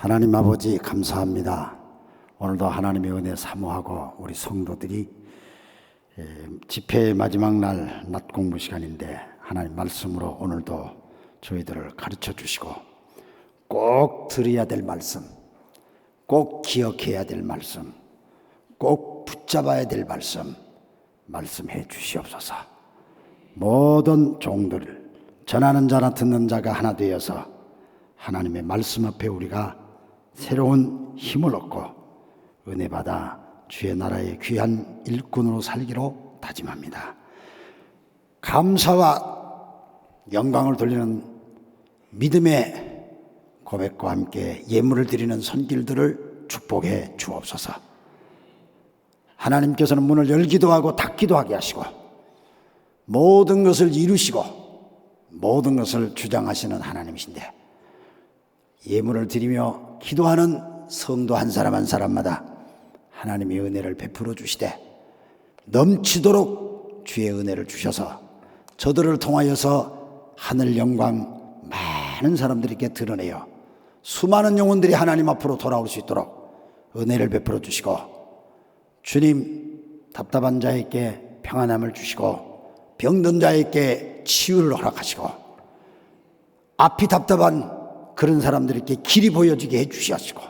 하나님 아버지 감사합니다. 오늘도 하나님의 은혜 사모하고 우리 성도들이 집회의 마지막 날 낮 공부 시간인데 하나님 말씀으로 오늘도 저희들을 가르쳐 주시고 꼭 들어야 될 말씀, 꼭 기억해야 될 말씀, 꼭 붙잡아야 될 말씀 말씀해 주시옵소서. 모든 종들 전하는 자나 듣는 자가 하나 되어서 하나님의 말씀 앞에 우리가 새로운 힘을 얻고 은혜 받아 주의 나라의 귀한 일꾼으로 살기로 다짐합니다. 감사와 영광을 돌리는 믿음의 고백과 함께 예물을 드리는 손길들을 축복해 주옵소서. 하나님께서는 문을 열기도 하고 닫기도 하게 하시고 모든 것을 이루시고 모든 것을 주장하시는 하나님이신데 예물을 드리며 기도하는 성도 한 사람 한 사람마다 하나님의 은혜를 베풀어 주시되 넘치도록 주의 은혜를 주셔서 저들을 통하여서 하늘 영광 많은 사람들에게 드러내어 수많은 영혼들이 하나님 앞으로 돌아올 수 있도록 은혜를 베풀어 주시고 주님 답답한 자에게 평안함을 주시고 병든 자에게 치유를 허락하시고 앞이 답답한 그런 사람들에게 길이 보여지게 해주시옵시고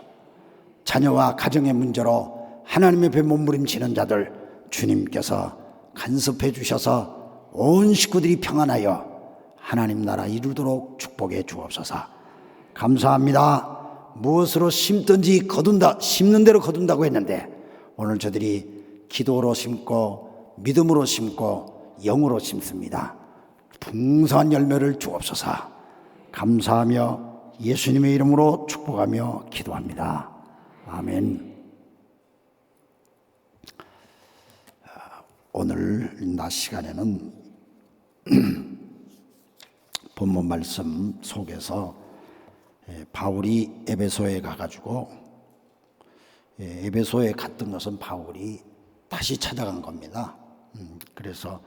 자녀와 가정의 문제로 하나님 앞에 몸부림치는 자들 주님께서 간섭해 주셔서 온 식구들이 평안하여 하나님 나라 이루도록 축복해 주옵소서. 감사합니다. 무엇으로 심든지 거둔다, 심는 대로 거둔다고 했는데 오늘 저들이 기도로 심고 믿음으로 심고 영으로 심습니다. 풍성한 열매를 주옵소서. 감사하며 예수님의 이름으로 축복하며 기도합니다. 아멘. 오늘 낮 시간에는 본문 말씀 속에서 바울이 에베소에 가가지고 에베소에 갔던 것은 바울이 다시 찾아간 겁니다. 그래서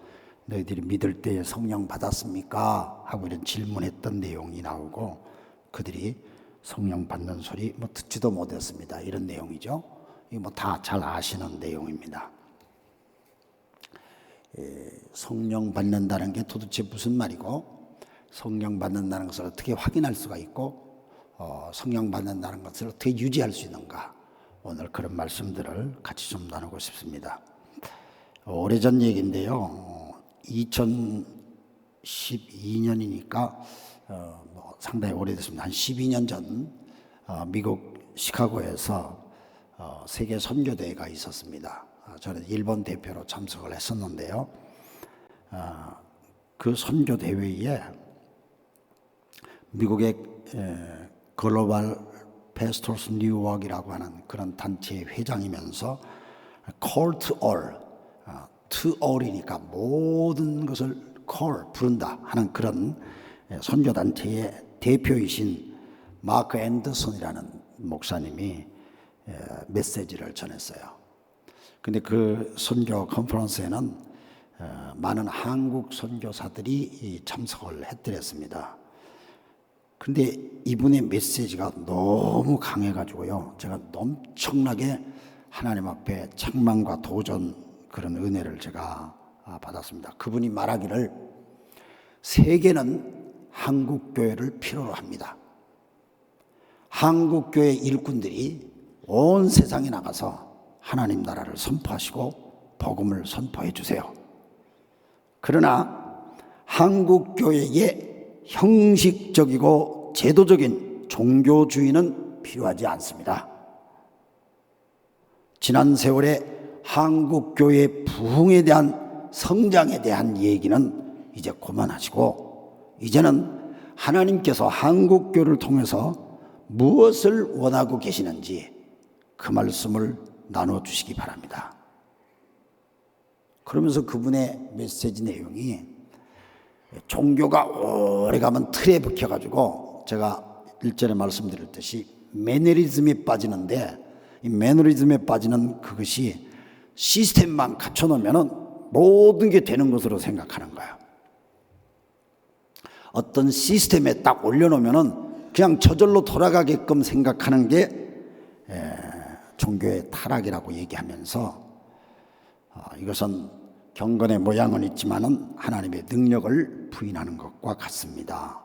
너희들이 믿을 때에 성령 받았습니까? 하고 이런 질문했던 내용이 나오고 그들이 성령 받는 소리 듣지도 못했습니다. 이런 내용이죠. 이거 다 잘 아시는 내용입니다. 성령 받는다는 게 도대체 무슨 말이고 성령 받는다는 것을 어떻게 확인할 수가 있고 성령 받는다는 것을 어떻게 유지할 수 있는가, 오늘 그런 말씀들을 같이 좀 나누고 싶습니다. 오래전 얘기인데요. 2012년이니까 상당히 오래됐습니다. 한 12년 전 미국 시카고에서 세계 선교대회가 있었습니다. 저는 일본 대표로 참석을 했었는데요. 그 선교대회에 미국의 글로벌 페스토스 뉴워크이라고 하는 그런 단체의 회장이면서 call to all, to all이니까 모든 것을 call, 부른다 하는 그런 선교단체의 대표이신 마크 앤더슨이라는 목사님이 메시지를 전했어요. 근데 그 선교 컨퍼런스에는 많은 한국 선교사들이 참석을 했더랬습니다. 근데 이분의 메시지가 너무 강해가지고요, 제가 엄청나게 하나님 앞에 책망과 도전 그런 은혜를 제가 받았습니다. 그분이 말하기를 세계는 한국교회를 필요로 합니다. 한국교회 일꾼들이 온 세상에 나가서 하나님 나라를 선포하시고 복음을 선포해 주세요. 그러나 한국교회의 형식적이고 제도적인 종교주의는 필요하지 않습니다. 지난 세월에 한국교회의 부흥에 대한 성장에 대한 얘기는 이제 그만하시고 이제는 하나님께서 한국교회를 통해서 무엇을 원하고 계시는지 그 말씀을 나눠주시기 바랍니다. 그러면서 그분의 메시지 내용이 종교가 오래가면 틀에 박혀가지고 제가 일전에 말씀드렸듯이 매너리즘에 빠지는데 이 매너리즘에 빠지는 그것이 시스템만 갖춰놓으면 모든 게 되는 것으로 생각하는 거예요. 어떤 시스템에 딱 올려놓으면 그냥 저절로 돌아가게끔 생각하는 게 종교의 타락이라고 얘기하면서 이것은 경건의 모양은 있지만은 하나님의 능력을 부인하는 것과 같습니다.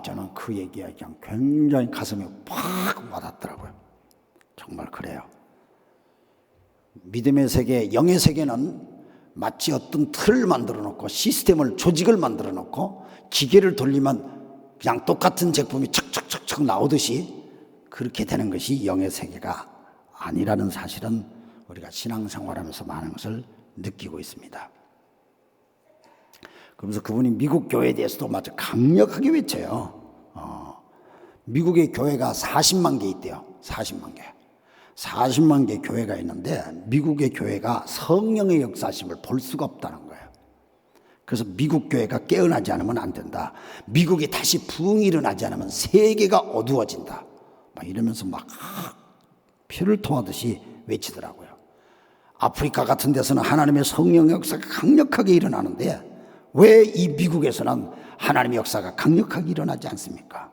저는 그 얘기가 그냥 굉장히 가슴에 팍 와닿더라고요. 정말 그래요. 믿음의 세계, 영의 세계는 마치 어떤 틀을 만들어 놓고 시스템을, 조직을 만들어 놓고 기계를 돌리면 그냥 똑같은 제품이 척척척척 나오듯이 그렇게 되는 것이 영의 세계가 아니라는 사실은 우리가 신앙생활하면서 많은 것을 느끼고 있습니다. 그러면서 그분이 미국 교회에 대해서도 아주 강력하게 외쳐요. 미국의 교회가 40만 개 있대요. 40만 개. 40만 개 교회가 있는데 미국의 교회가 성령의 역사심을 볼 수가 없다는 거예요. 그래서 미국 교회가 깨어나지 않으면 안 된다. 미국이 다시 부흥이 일어나지 않으면 세계가 어두워진다. 막 이러면서 막 피를 토하듯이 외치더라고요. 아프리카 같은 데서는 하나님의 성령의 역사가 강력하게 일어나는데 왜 이 미국에서는 하나님의 역사가 강력하게 일어나지 않습니까?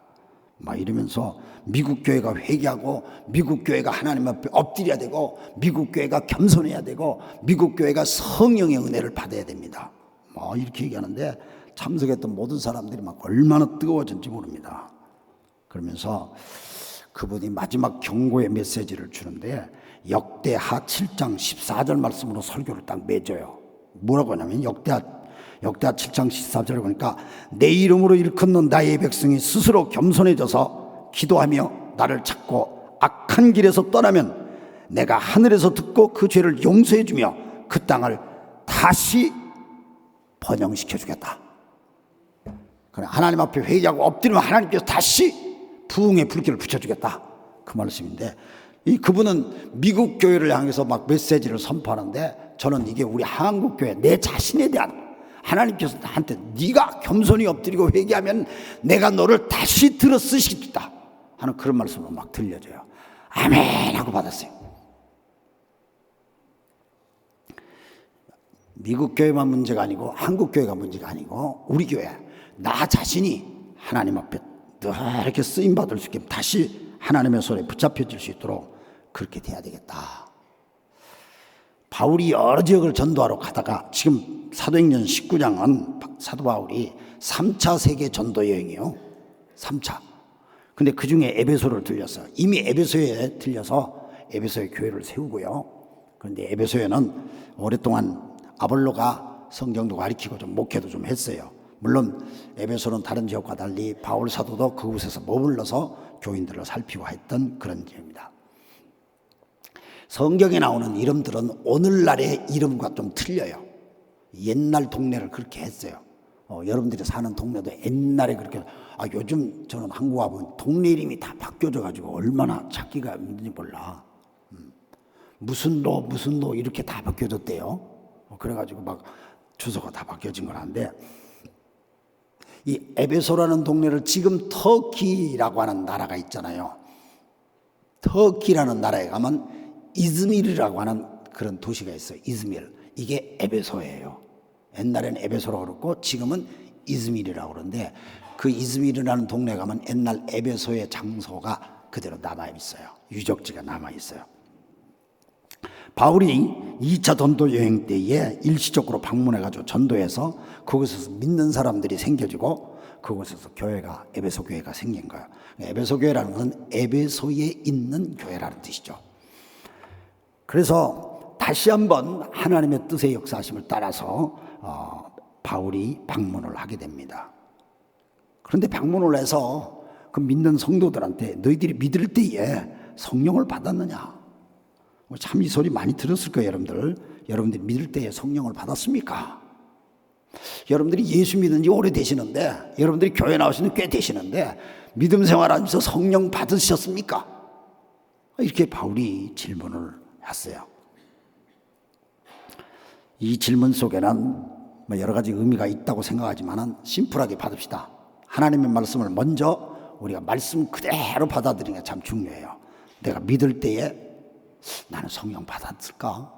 막 이러면서 미국 교회가 회개하고 미국 교회가 하나님 앞에 엎드려야 되고 미국 교회가 겸손해야 되고 미국 교회가 성령의 은혜를 받아야 됩니다. 뭐 이렇게 얘기하는데 참석했던 모든 사람들이 막 얼마나 뜨거워졌는지 모릅니다. 그러면서 그분이 마지막 경고의 메시지를 주는데 역대하 7장 14절 말씀으로 설교를 딱 맺어요. 뭐라고 하냐면 역대하 7장 14절에 보니까 내 이름으로 일컫는 나의 백성이 스스로 겸손해져서 기도하며 나를 찾고 악한 길에서 떠나면 내가 하늘에서 듣고 그 죄를 용서해 주며 그 땅을 다시 번영시켜 주겠다. 하나님 앞에 회개하고 엎드리면 하나님께서 다시 부흥의 불길을 붙여주겠다. 그 말씀인데 그분은 미국 교회를 향해서 막 메시지를 선포하는데 저는 이게 우리 한국 교회 내 자신에 대한 하나님께서 나한테 네가 겸손히 엎드리고 회개하면 내가 너를 다시 들어 쓰시겠다 하는 그런 말씀으로 막 들려져요. 아멘 하고 받았어요. 미국 교회만 문제가 아니고 한국 교회가 문제가 아니고 우리 교회 나 자신이 하나님 앞에 늘 이렇게 쓰임받을 수 있게 다시 하나님의 손에 붙잡혀질 수 있도록 그렇게 돼야 되겠다. 바울이 여러 지역을 전도하러 가다가 지금 사도행전 19장은 사도 바울이 3차 세계 전도 여행이에요. 3차. 근데 그 중에 에베소를 들렸어요. 이미 에베소에 들려서 에베소에 교회를 세우고요. 그런데 에베소에는 오랫동안 아볼로가 성경도 가르치고 좀 목회도 좀 했어요. 물론 에베소는 다른 지역과 달리 바울 사도도 그곳에서 머물러서 교인들을 살피고 했던 그런 지역입니다. 성경에 나오는 이름들은 오늘날의 이름과 좀 틀려요. 옛날 동네를 그렇게 했어요. 여러분들이 사는 동네도 옛날에 그렇게 요즘 저는 한국 와보면 동네 이름이 다 바뀌어져 가지고 얼마나 찾기가 힘든지 몰라. 무슨 로 이렇게 다 바뀌어졌대요. 그래가지고 막 주소가 다 바뀌어진 거라는데 이 에베소라는 동네를 지금 터키라고 하는 나라가 있잖아요. 터키라는 나라에 가면 이즈미르라고 하는 그런 도시가 있어요. 이즈미르. 이게 에베소예요. 옛날에는 에베소라고 그랬고 지금은 이즈미르라고 그러는데 그 이즈미르라는 동네에 가면 옛날 에베소의 장소가 그대로 남아있어요. 유적지가 남아있어요. 바울이 2차 전도 여행 때에 일시적으로 방문해가지고 전도해서 그곳에서 믿는 사람들이 생겨지고 그곳에서 교회가 에베소 교회가 생긴 거예요. 에베소 교회라는 것은 에베소에 있는 교회라는 뜻이죠. 그래서 다시 한번 하나님의 뜻의 역사하심을 따라서 바울이 방문을 하게 됩니다. 그런데 방문을 해서 그 믿는 성도들한테 너희들이 믿을 때에 성령을 받았느냐? 참 이 소리 많이 들었을 거예요, 여러분들. 여러분들이 믿을 때에 성령을 받았습니까? 여러분들이 예수 믿은 지 오래되시는데, 여러분들이 교회 나오시는 꽤 되시는데 믿음 생활하면서 성령 받으셨습니까? 이렇게 바울이 질문을 했어요. 이 질문 속에는 여러 가지 의미가 있다고 생각하지만 심플하게 받읍시다. 하나님의 말씀을 먼저 우리가 말씀 그대로 받아들이는 게 참 중요해요. 내가 믿을 때에 나는 성령 받았을까?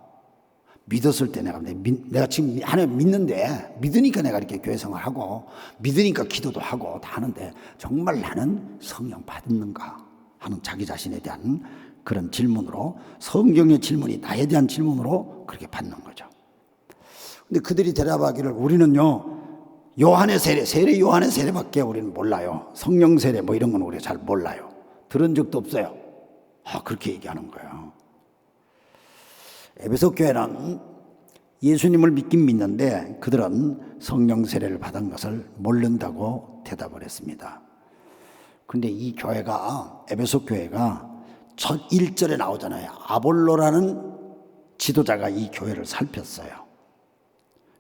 믿었을 때 내가 지금 하나님 믿는데 믿으니까 내가 이렇게 교회 생활하고 믿으니까 기도도 하고 다 하는데 정말 나는 성령 받는가 하는 자기 자신에 대한 그런 질문으로, 성경의 질문이 나에 대한 질문으로 그렇게 받는 거죠. 근데 그들이 대답하기를 우리는요 요한의 세례 요한의 세례밖에 우리는 몰라요. 성령 세례 뭐 이런 건 우리가 잘 몰라요. 들은 적도 없어요. 그렇게 얘기하는 거예요. 에베소 교회는 예수님을 믿긴 믿는데 그들은 성령 세례를 받은 것을 모른다고 대답을 했습니다. 그런데 이 교회가, 에베소 교회가 첫 1절에 나오잖아요. 아볼로라는 지도자가 이 교회를 살폈어요.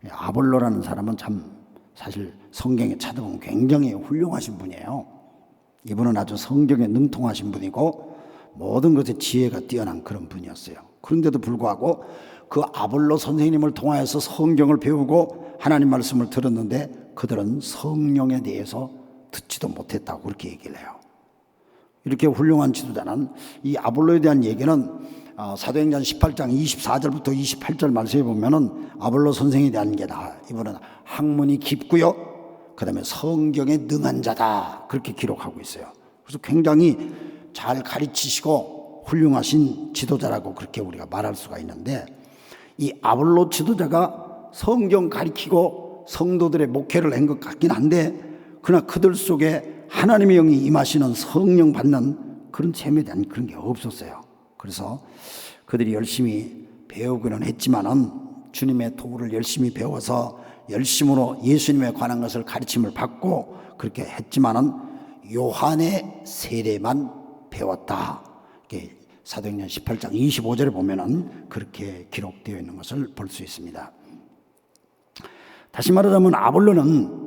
아볼로라는 사람은 참 사실 성경에 찾아보면 굉장히 훌륭하신 분이에요. 이분은 아주 성경에 능통하신 분이고 모든 것에 지혜가 뛰어난 그런 분이었어요. 그런데도 불구하고 그 아볼로 선생님을 통하여서 성경을 배우고 하나님 말씀을 들었는데 그들은 성령에 대해서 듣지도 못했다고 그렇게 얘기를 해요. 이렇게 훌륭한 지도자는, 이 아볼로에 대한 얘기는 사도행전 18장 24절부터 28절 말씀에 보면은 아볼로 선생에 대한 게 다, 이분은 학문이 깊고요, 그 다음에 성경에 능한 자다, 그렇게 기록하고 있어요. 그래서 굉장히 잘 가르치시고 훌륭하신 지도자라고 그렇게 우리가 말할 수가 있는데, 이 아볼로 지도자가 성경 가르치고 성도들의 목회를 한 것 같긴 한데, 그러나 그들 속에 하나님의 영이 임하시는 성령 받는 그런 재미에 대한 그런 게 없었어요. 그래서 그들이 열심히 배우기는 했지만은 주님의 도를 열심히 배워서 열심으로 예수님에 관한 것을 가르침을 받고 그렇게 했지만은 요한의 세례만 배웠다. 이게 사도행전 18장 25절에 보면은 그렇게 기록되어 있는 것을 볼 수 있습니다. 다시 말하자면 아볼로는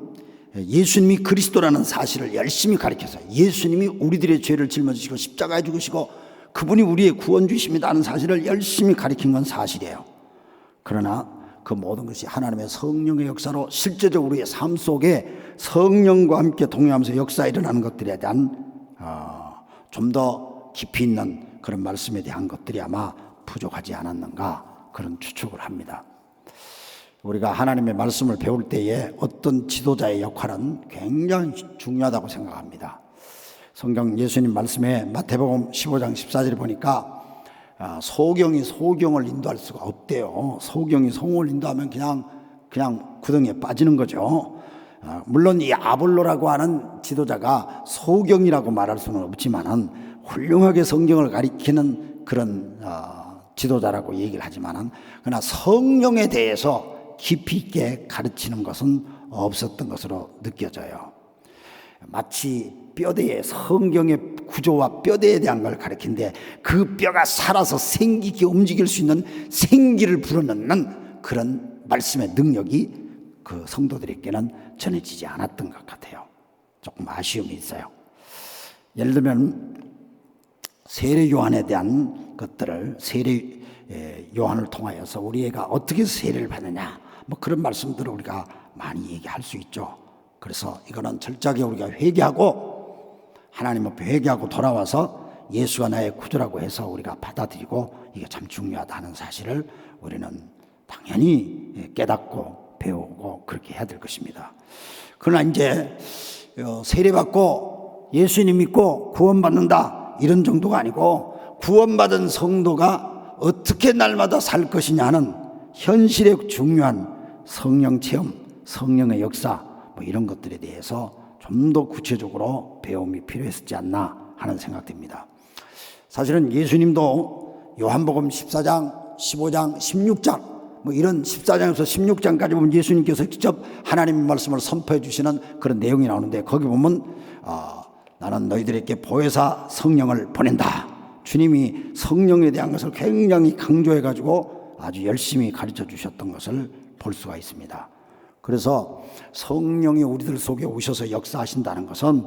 예수님이 그리스도라는 사실을 열심히 가르쳐서 예수님이 우리들의 죄를 짊어지시고 십자가에 죽으시고 그분이 우리의 구원주십니다 하는 사실을 열심히 가르친 건 사실이에요. 그러나 그 모든 것이 하나님의 성령의 역사로 실제적으로 우리의 삶 속에 성령과 함께 동행하면서 역사에 일어나는 것들에 대한 좀 더 깊이 있는 그런 말씀에 대한 것들이 아마 부족하지 않았는가, 그런 추측을 합니다. 우리가 하나님의 말씀을 배울 때에 어떤 지도자의 역할은 굉장히 중요하다고 생각합니다. 성경 예수님 말씀에 마태복음 15장 14절에 보니까 소경이 소경을 인도할 수가 없대요. 소경이 송을 인도하면 그냥 구덩이에 빠지는 거죠. 물론 이 아볼로라고 하는 지도자가 소경이라고 말할 수는 없지만은 훌륭하게 성경을 가리키는 그런 지도자라고 얘기를 하지만은, 그러나 성령에 대해서 깊이 있게 가르치는 것은 없었던 것으로 느껴져요. 마치 뼈대에, 성경의 구조와 뼈대에 대한 걸 가르치는데 그 뼈가 살아서 생기게 움직일 수 있는 생기를 불어넣는 그런 말씀의 능력이 그 성도들에게는 전해지지 않았던 것 같아요. 조금 아쉬움이 있어요. 예를 들면 세례 요한에 대한 것들을, 세례 요한을 통하여서 우리가 어떻게 세례를 받느냐, 뭐 그런 말씀들을 우리가 많이 얘기할 수 있죠. 그래서 이거는 철저하게 우리가 회개하고 하나님 앞에 회개하고 돌아와서 예수가 나의 구주라고 해서 우리가 받아들이고, 이게 참 중요하다는 사실을 우리는 당연히 깨닫고 배우고 그렇게 해야 될 것입니다. 그러나 이제 세례받고 예수님 믿고 구원받는다 이런 정도가 아니고, 구원받은 성도가 어떻게 날마다 살 것이냐는 현실의 중요한 성령 체험, 성령의 역사, 뭐 이런 것들에 대해서 좀 더 구체적으로 배움이 필요했지 않나 하는 생각됩니다. 사실은 예수님도 요한복음 14장, 15장, 16장 뭐 이런 14장에서 16장까지 보면 예수님께서 직접 하나님의 말씀을 선포해 주시는 그런 내용이 나오는데, 거기 보면 나는 너희들에게 보혜사 성령을 보낸다. 주님이 성령에 대한 것을 굉장히 강조해 가지고 아주 열심히 가르쳐 주셨던 것을 볼 수가 있습니다. 그래서 성령이 우리들 속에 오셔서 역사하신다는 것은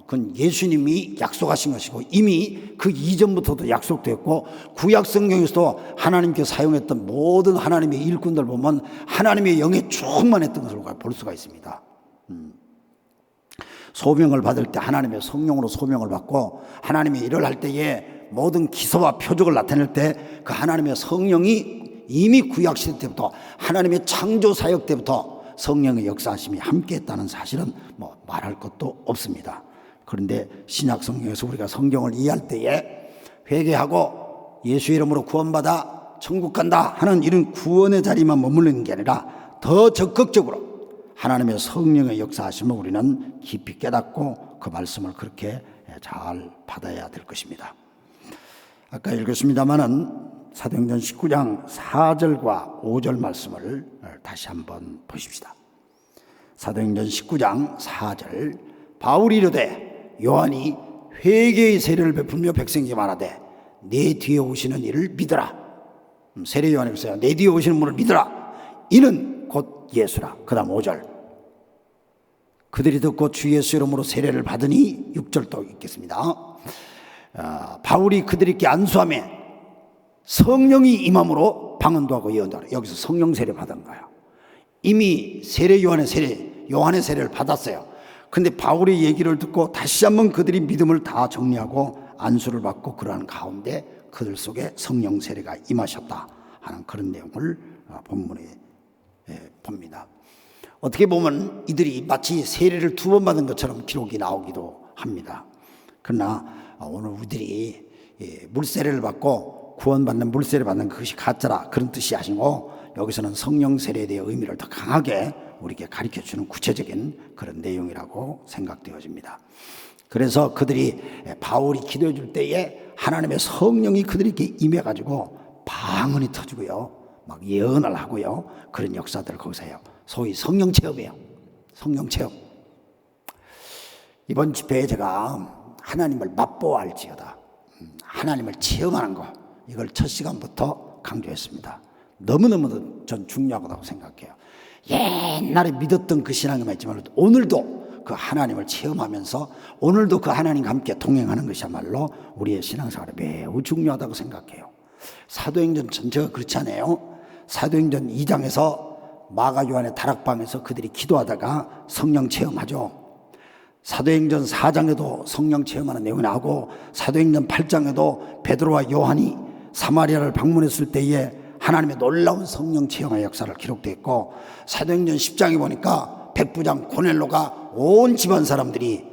그건 예수님이 약속하신 것이고, 이미 그 이전부터도 약속됐고, 구약 성경에서도 하나님께서 사용했던 모든 하나님의 일꾼들 보면 하나님의 영에 충만했던 것을 볼 수가 있습니다. 소명을 받을 때 하나님의 성령으로 소명을 받고, 하나님의 일을 할 때에 모든 기사와 표적을 나타낼 때 그 하나님의 성령이 이미 구약시대 때부터 하나님의 창조사역 때부터 성령의 역사하심이 함께했다는 사실은 뭐 말할 것도 없습니다. 그런데 신약 성경에서 우리가 성경을 이해할 때에 회개하고 예수 이름으로 구원받아 천국 간다 하는 이런 구원의 자리만 머무르는 게 아니라 더 적극적으로 하나님의 성령의 역사하심을 우리는 깊이 깨닫고 그 말씀을 그렇게 잘 받아야 될 것입니다. 아까 읽었습니다마는 사도행전 19장 4절과 5절 말씀을 다시 한번 보십시다. 사도행전 19장 4절 바울이 이르되 요한이 회개의 세례를 베풀며 백성에게 말하되 내 뒤에 오시는 이를 믿으라. 세례 요한이 그랬어요. 내 뒤에 오시는 분을 믿으라. 이는 곧 예수라. 그 다음 5절 그들이 듣고 주 예수 이름으로 세례를 받으니 6절도 있겠습니다. 바울이 그들에게 안수하며 성령이 임함으로 방언도 하고 예언도 하라. 여기서 성령 세례 받은 거예요. 이미 요한의 세례를 받았어요. 그런데 바울의 얘기를 듣고 다시 한번 그들이 믿음을 다 정리하고 안수를 받고 그러한 가운데 그들 속에 성령 세례가 임하셨다 하는 그런 내용을 본문에 봅니다. 어떻게 보면 이들이 마치 세례를 2번 받은 것처럼 기록이 나오기도 합니다. 그러나 오늘 우리들이 물세례를 받고 구원받는 물세례를 받는 그것이 가짜라 그런 뜻이 아니고 여기서는 성령 세례에 대해 의미를 더 강하게 우리에게 가르쳐주는 구체적인 그런 내용이라고 생각되어집니다. 그래서 그들이 바울이 기도해 줄 때에 하나님의 성령이 그들에게 임해가지고 방언이 터지고요 막 예언을 하고요 그런 역사들을 거기서 해요. 소위 성령 체험이에요. 성령 체험. 이번 집회에 제가 하나님을 맛보아할지어다 하나님을 체험하는 거 이걸 첫 시간부터 강조했습니다. 너무너무 전 중요하다고 생각해요. 옛날에 믿었던 그 신앙이만 있지만 오늘도 그 하나님을 체험하면서 오늘도 그 하나님과 함께 동행하는 것이야말로 우리의 신앙생활에 매우 중요하다고 생각해요. 사도행전 전체가 그렇지 않아요? 사도행전 2장에서 마가 요한의 다락방에서 그들이 기도하다가 성령 체험하죠. 사도행전 4장에도 성령 체험하는 내용이 나오고 사도행전 8장에도 베드로와 요한이 사마리아를 방문했을 때에 하나님의 놀라운 성령 체험의 역사를 기록되어 있고 사도행전 10장에 보니까 백부장 고넬로가 온 집안 사람들이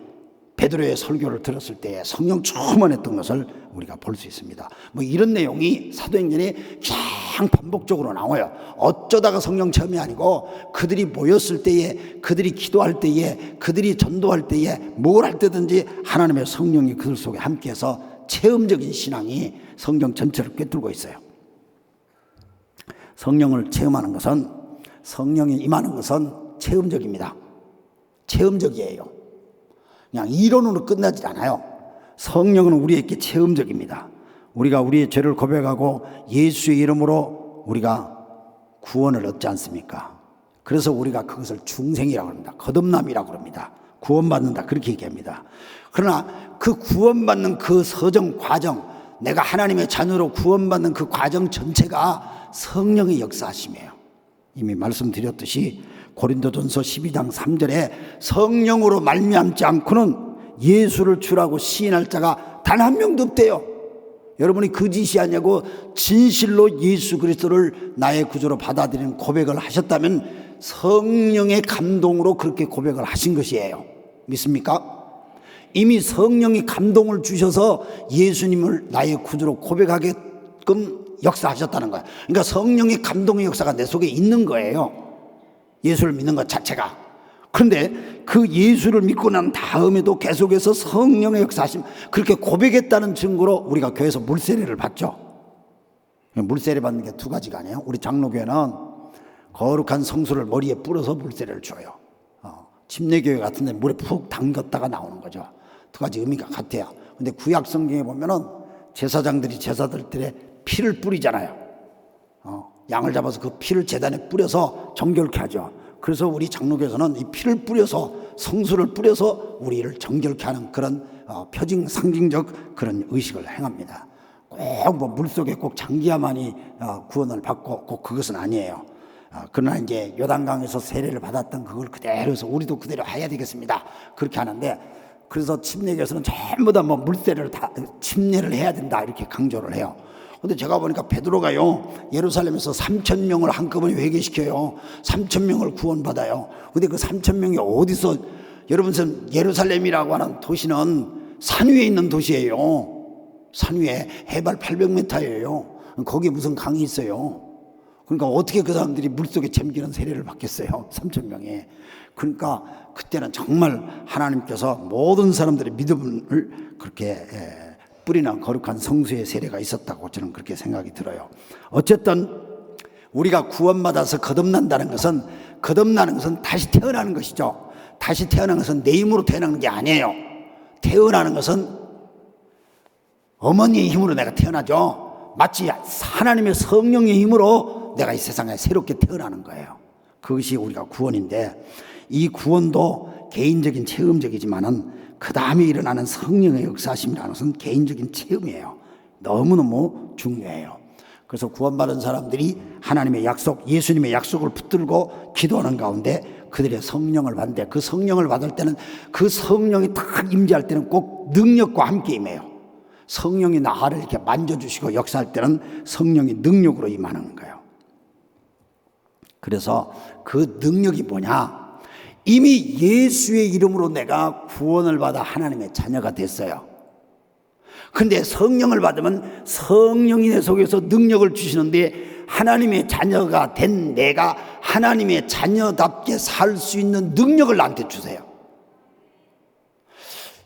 베드로의 설교를 들었을 때 성령 충만했던 것을 우리가 볼 수 있습니다. 뭐 이런 내용이 사도행전에 그냥 반복적으로 나와요. 어쩌다가 성령 체험이 아니고 그들이 모였을 때에 그들이 기도할 때에 그들이 전도할 때에 뭘 할 때든지 하나님의 성령이 그들 속에 함께해서 체험적인 신앙이 성경 전체를 꿰뚫고 있어요. 성령을 체험하는 것은 성령이 임하는 것은 체험적입니다. 체험적이에요. 그냥 이론으로 끝나지 않아요. 성령은 우리에게 체험적입니다. 우리가 우리의 죄를 고백하고 예수의 이름으로 우리가 구원을 얻지 않습니까? 그래서 우리가 그것을 중생이라고 합니다. 거듭남이라고 합니다. 구원받는다 그렇게 얘기합니다. 그러나 그 구원받는 그 서정 과정 내가 하나님의 자녀로 구원받는 그 과정 전체가 성령의 역사하심이에요. 이미 말씀드렸듯이 고린도전서 12장 3절에 성령으로 말미암지 않고는 예수를 주라고 시인할 자가 단 한 명도 없대요. 여러분이 거짓이 아니고 진실로 예수 그리스도를 나의 구주로 받아들이는 고백을 하셨다면 성령의 감동으로 그렇게 고백을 하신 것이에요. 믿습니까? 이미 성령이 감동을 주셔서 예수님을 나의 구주로 고백하게끔 역사하셨다는 거예요. 그러니까 성령의 감동의 역사가 내 속에 있는 거예요. 예수를 믿는 것 자체가. 그런데 그 예수를 믿고 난 다음에도 계속해서 성령의 역사하심 그렇게 고백했다는 증거로 우리가 교회에서 물세례를 받죠. 물세례 받는 게 2가지가 아니에요. 우리 장로교회는 거룩한 성수를 머리에 뿌려서 물세례를 줘요. 침례교회 같은 데 물에 푹 담갔다가 나오는 거죠. 2가지 의미가 같아요. 근데 구약 성경에 보면은 제사장들이 제사들의 피를 뿌리잖아요. 양을 잡아서 그 피를 제단에 뿌려서 정결케 하죠. 그래서 우리 장로교에서는 이 피를 뿌려서 성수를 뿌려서 우리를 정결케 하는 그런 표징 상징적 그런 의식을 행합니다. 꼭 뭐 물속에 꼭 장기야만이 구원을 받고 꼭 그것은 아니에요. 그러나 이제 요단강에서 세례를 받았던 그걸 그대로 해서 우리도 그대로 해야 되겠습니다. 그렇게 하는데 그래서 침례교에서는 전부 다 뭐 물세례를 다 침례를 해야 된다 이렇게 강조를 해요. 근데 제가 보니까 베드로가요, 예루살렘에서 3,000명을 한꺼번에 회개시켜요. 3,000명을 구원받아요. 근데 그 3,000명이 어디서, 여러분, 예루살렘이라고 하는 도시는 산 위에 있는 도시예요. 산 위에 해발 800m예요. 거기에 무슨 강이 있어요. 그러니까 어떻게 그 사람들이 물속에 잠기는 세례를 받겠어요. 3,000명이. 그러니까 그때는 정말 하나님께서 모든 사람들의 믿음을 그렇게 뿌리는 거룩한 성수의 세례가 있었다고 저는 그렇게 생각이 들어요. 어쨌든 우리가 구원받아서 거듭난다는 것은, 거듭나는 것은 다시 태어나는 것이죠. 다시 태어나는 것은 내 힘으로 태어나는 게 아니에요. 태어나는 것은 어머니의 힘으로 내가 태어나죠. 마치 하나님의 성령의 힘으로 내가 이 세상에 새롭게 태어나는 거예요. 그것이 우리가 구원인데, 이 구원도 개인적인 체험적이지만은 그 다음에 일어나는 성령의 역사심이라는 것은 개인적인 체험이에요. 너무너무 중요해요. 그래서 구원받은 사람들이 하나님의 약속, 예수님의 약속을 붙들고 기도하는 가운데 그들의 성령을 받는데, 그 성령을 받을 때는, 그 성령이 딱 임재할 때는 꼭 능력과 함께 임해요. 성령이 나를 이렇게 만져주시고 역사할 때는 성령이 능력으로 임하는 거예요. 그래서 그 능력이 뭐냐? 이미 예수의 이름으로 내가 구원을 받아 하나님의 자녀가 됐어요. 근데 성령을 받으면 성령이 내 속에서 능력을 주시는데, 하나님의 자녀가 된 내가 하나님의 자녀답게 살 수 있는 능력을 나한테 주세요.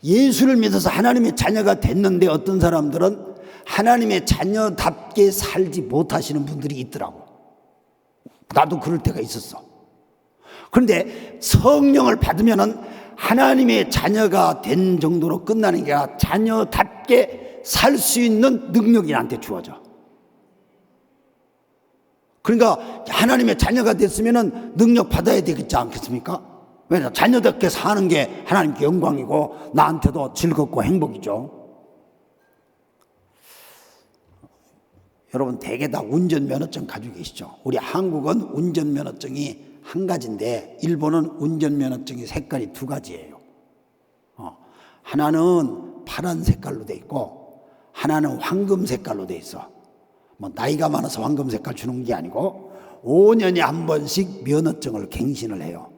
예수를 믿어서 하나님의 자녀가 됐는데 어떤 사람들은 하나님의 자녀답게 살지 못하시는 분들이 있더라고. 나도 그럴 때가 있었어. 그런데 성령을 받으면은 하나님의 자녀가 된 정도로 끝나는 게 아니라 자녀답게 살 수 있는 능력이 나한테 주어져. 그러니까 하나님의 자녀가 됐으면은 능력 받아야 되겠지 않겠습니까? 왜냐, 자녀답게 사는 게 하나님께 영광이고 나한테도 즐겁고 행복이죠. 여러분, 대개 다 운전면허증 가지고 계시죠? 우리 한국은 운전면허증이 한 가지인데 일본은 운전면허증이 색깔이 두 가지예요. 하나는 파란 색깔로 돼 있고 하나는 황금 색깔로 돼 있어. 뭐 나이가 많아서 황금 색깔 주는 게 아니고 5년에 한 번씩 면허증을 갱신을 해요.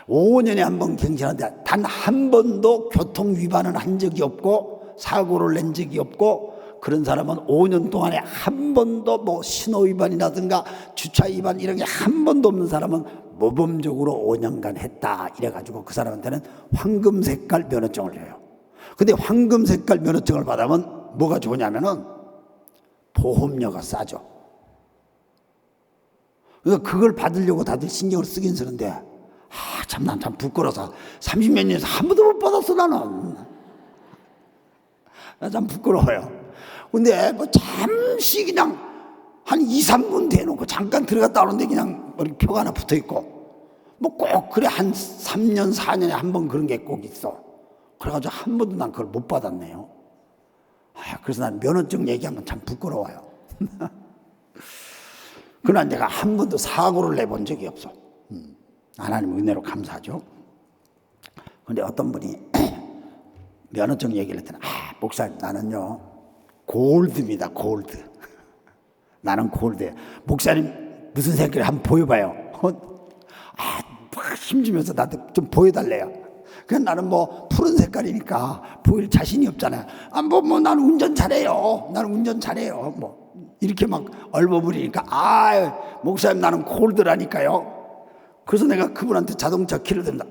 5년에 한 번 갱신하는데 단 한 번도 교통 위반을 한 적이 없고 사고를 낸 적이 없고, 그런 사람은 5년 동안에 한 번도 뭐 신호 위반이라든가 주차 위반 이런 게 한 번도 없는 사람은 모범적으로 5년간 했다 이래가지고 그 사람한테는 황금 색깔 면허증을 줘요. 근데 황금 색깔 면허증을 받으면 뭐가 좋으냐면은 보험료가 싸죠. 그러니까 그걸 받으려고 다들 신경을 쓰긴 쓰는데, 참, 난 참 부끄러워서 30몇 년에서 한 번도 못 받았어, 나는. 나 참 부끄러워요. 근데 뭐 잠시 그냥 한 2, 3분 대놓고 잠깐 들어갔다 오는데 그냥 표가 하나 붙어 있고, 뭐 꼭 그래 한 3년, 4년에 한 번 그런 게 꼭 있어. 그래가지고 한 번도 난 그걸 못 받았네요. 그래서 난 면허증 얘기하면 참 부끄러워요. 그러나 내가 한 번도 사고를 내본 적이 없어. 하나님 은혜로 감사하죠. 그런데 어떤 분이 면허증 얘기를 했더니, 목사님, 나는요 골드입니다. 골드. 나는 골드예요. 목사님 무슨 색깔이 한번 보여봐요. 막 힘주면서 나한테 좀 보여달래요. 그냥 나는 뭐 푸른 색깔이니까 보일 자신이 없잖아요. 뭐 나는 운전 잘해요. 나는 운전 잘해요. 뭐 이렇게 막 얼버무리니까, 목사님 나는 골드라니까요. 그래서 내가 그분한테 자동차 키를 드는데,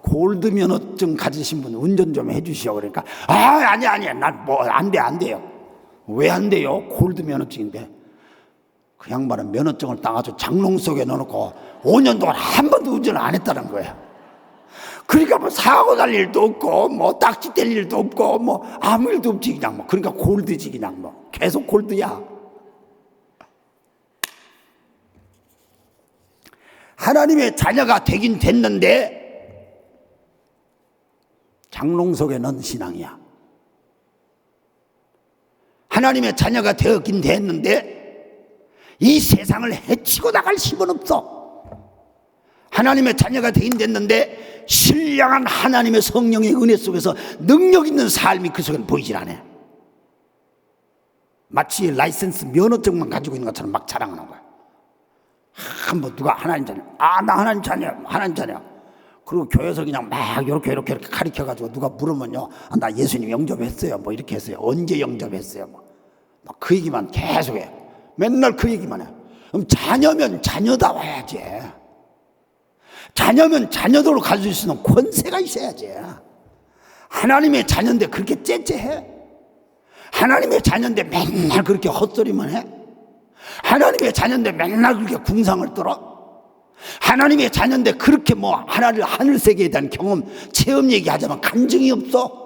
골드 면허증 가지신 분 운전 좀 해주시오. 그러니까, 아니야. 난 뭐 안 돼요. 왜 안 돼요? 골드 면허증인데. 그 양반은 면허증을 따가지고 장롱 속에 넣어놓고 5년 동안 한 번도 운전을 안 했다는 거예요. 그러니까 뭐 사고 날 일도 없고, 뭐 딱지 뗄 일도 없고, 뭐 아무 일도 없지, 그냥 뭐. 그러니까 골드지, 그냥 뭐. 계속 골드야. 하나님의 자녀가 되긴 됐는데 장롱 속에 넣은 신앙이야. 하나님의 자녀가 되었긴 됐는데 이 세상을 해치고 나갈 힘은 없어. 하나님의 자녀가 되긴 됐는데 신령한 하나님의 성령의 은혜 속에서 능력 있는 삶이 그 속에는 보이질 않아요. 마치 라이센스 면허증만 가지고 있는 것처럼 막 자랑하는 거야. 뭐 누가 하나님 자녀, 나 하나님 자녀, 하나님 자녀. 그리고 교회에서 그냥 막 이렇게 가리켜가지고 누가 물으면요, 나 예수님 영접했어요, 뭐 이렇게 했어요. 언제 영접했어요, 뭐 그 얘기만 계속해. 맨날 그 얘기만 해. 그럼 자녀면 자녀다워야지. 자녀면 자녀대로 가질 수 있는 권세가 있어야지. 하나님의 자녀인데 그렇게 째째해? 하나님의 자녀인데 맨날 그렇게 헛소리만 해? 하나님의 자녀인데 맨날 그렇게 궁상을 떨어? 하나님의 자녀인데 그렇게 뭐 하늘 세계에 대한 경험, 체험 얘기하자면 감정이 없어?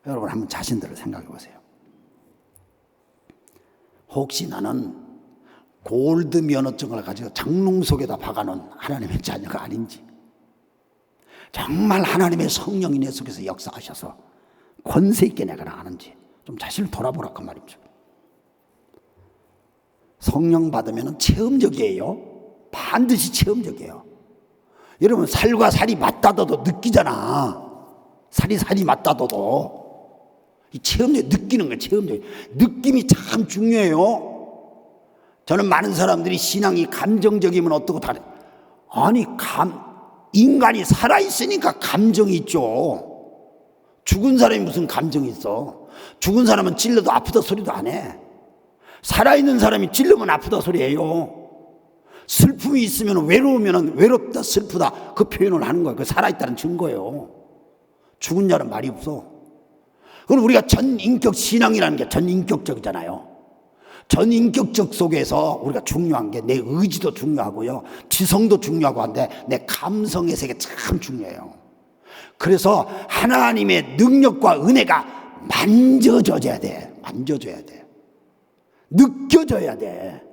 여러분 한번 자신들을 생각해 보세요. 혹시 나는 골드 면허증을 가지고 장롱 속에다 박아놓은 하나님의 자녀가 아닌지, 정말 하나님의 성령이 내 속에서 역사하셔서 권세 있게 내가 나가는지 좀 자신을 돌아보라 그 말이죠. 성령 받으면 체험적이에요. 반드시 체험적이에요. 여러분 살과 살이 맞닿아도 느끼잖아. 살이 맞닿아도 이 체험적, 느끼는 거예요. 체험적 느낌이 참 중요해요. 저는 많은 사람들이 신앙이 감정적이면 어떻고 다르, 아니 인간이 살아있으니까 감정이 있죠. 죽은 사람이 무슨 감정이 있어. 죽은 사람은 찔러도 아프다 소리도 안 해. 살아있는 사람이 찔르면 아프다 소리예요. 슬픔이 있으면 외로우면 외롭다 슬프다 그 표현을 하는 거예요. 그 살아있다는 증거예요. 죽은 자는 말이 없어. 그럼 우리가 전인격 신앙이라는 게 전인격적이잖아요. 전인격적 속에서 우리가 중요한 게 내 의지도 중요하고요, 지성도 중요하고 한데 내 감성의 세계 참 중요해요. 그래서 하나님의 능력과 은혜가 만져져야 돼. 만져져야 돼. 느껴져야 돼.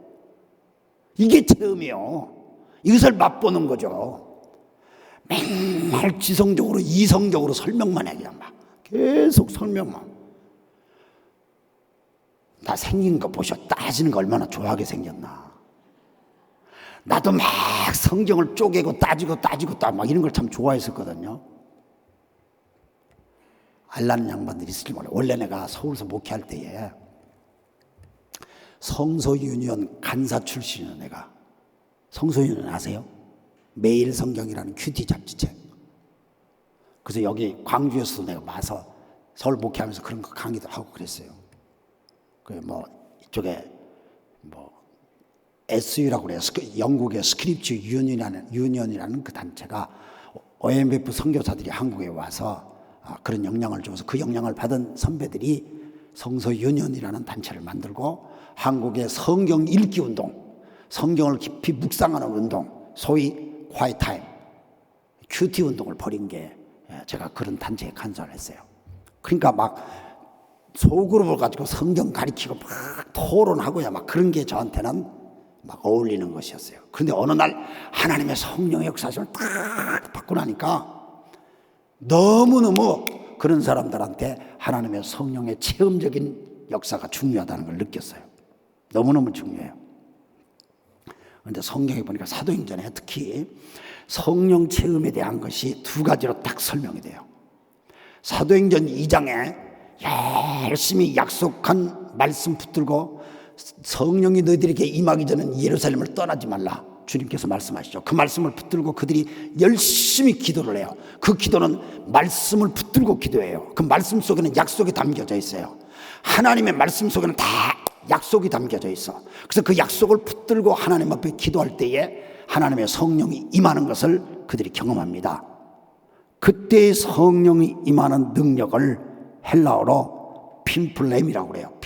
이게 체험이에요. 이것을 맛보는 거죠. 맨날 지성적으로 이성적으로 설명만 해. 그냥 막 계속 설명만. 나 생긴 거 보셔. 따지는 거 얼마나 좋아하게 생겼나. 나도 막 성경을 쪼개고 따지고 막 이런 걸 참 좋아했었거든요. 알라는 양반들이 있을지 몰라요. 원래 내가 서울서 목회할 때에 성서유니온 간사 출신이에요. 내가 성서유니온 아세요? 매일 성경이라는 큐티 잡지책. 그래서 여기 광주에서도 내가 와서 서울 목회하면서 그런 거 강의도 하고 그랬어요. 그 뭐 이쪽에 뭐 SU라고 그래요. 영국의 스크립처 유니언이라는 그 단체가 OMF 선교사들이 한국에 와서 그런 영향을 줘서 그 영향을 받은 선배들이 성서 유니언이라는 단체를 만들고 한국의 성경 읽기 운동, 성경을 깊이 묵상하는 운동, 소위 quiet time, 큐티 운동을 벌인 게 제가 그런 단체에 간사를 했어요. 그러니까 막 소그룹을 가지고 성경 가리키고 막 토론하고야 막 그런 게 저한테는 막 어울리는 것이었어요. 그런데 어느 날 하나님의 성령의 역사심을 딱 받고 나니까 너무너무 그런 사람들한테 하나님의 성령의 체험적인 역사가 중요하다는 걸 느꼈어요. 너무너무 중요해요. 그런데 성경에 보니까 사도행전에 특히 성령 체험에 대한 것이 두 가지로 딱 설명이 돼요. 사도행전 2장에 열심히 약속한 말씀 붙들고 성령이 너희들에게 임하기 전에 예루살렘을 떠나지 말라 주님께서 말씀하시죠. 그 말씀을 붙들고 그들이 열심히 기도를 해요. 그 기도는 말씀을 붙들고 기도해요. 그 말씀 속에는 약속이 담겨져 있어요. 하나님의 말씀 속에는 다 약속이 담겨져 있어. 그래서 그 약속을 붙들고 하나님 앞에 기도할 때에 하나님의 성령이 임하는 것을 그들이 경험합니다. 그때의 성령이 임하는 능력을 헬라어로 핀플렘이라고 그래요.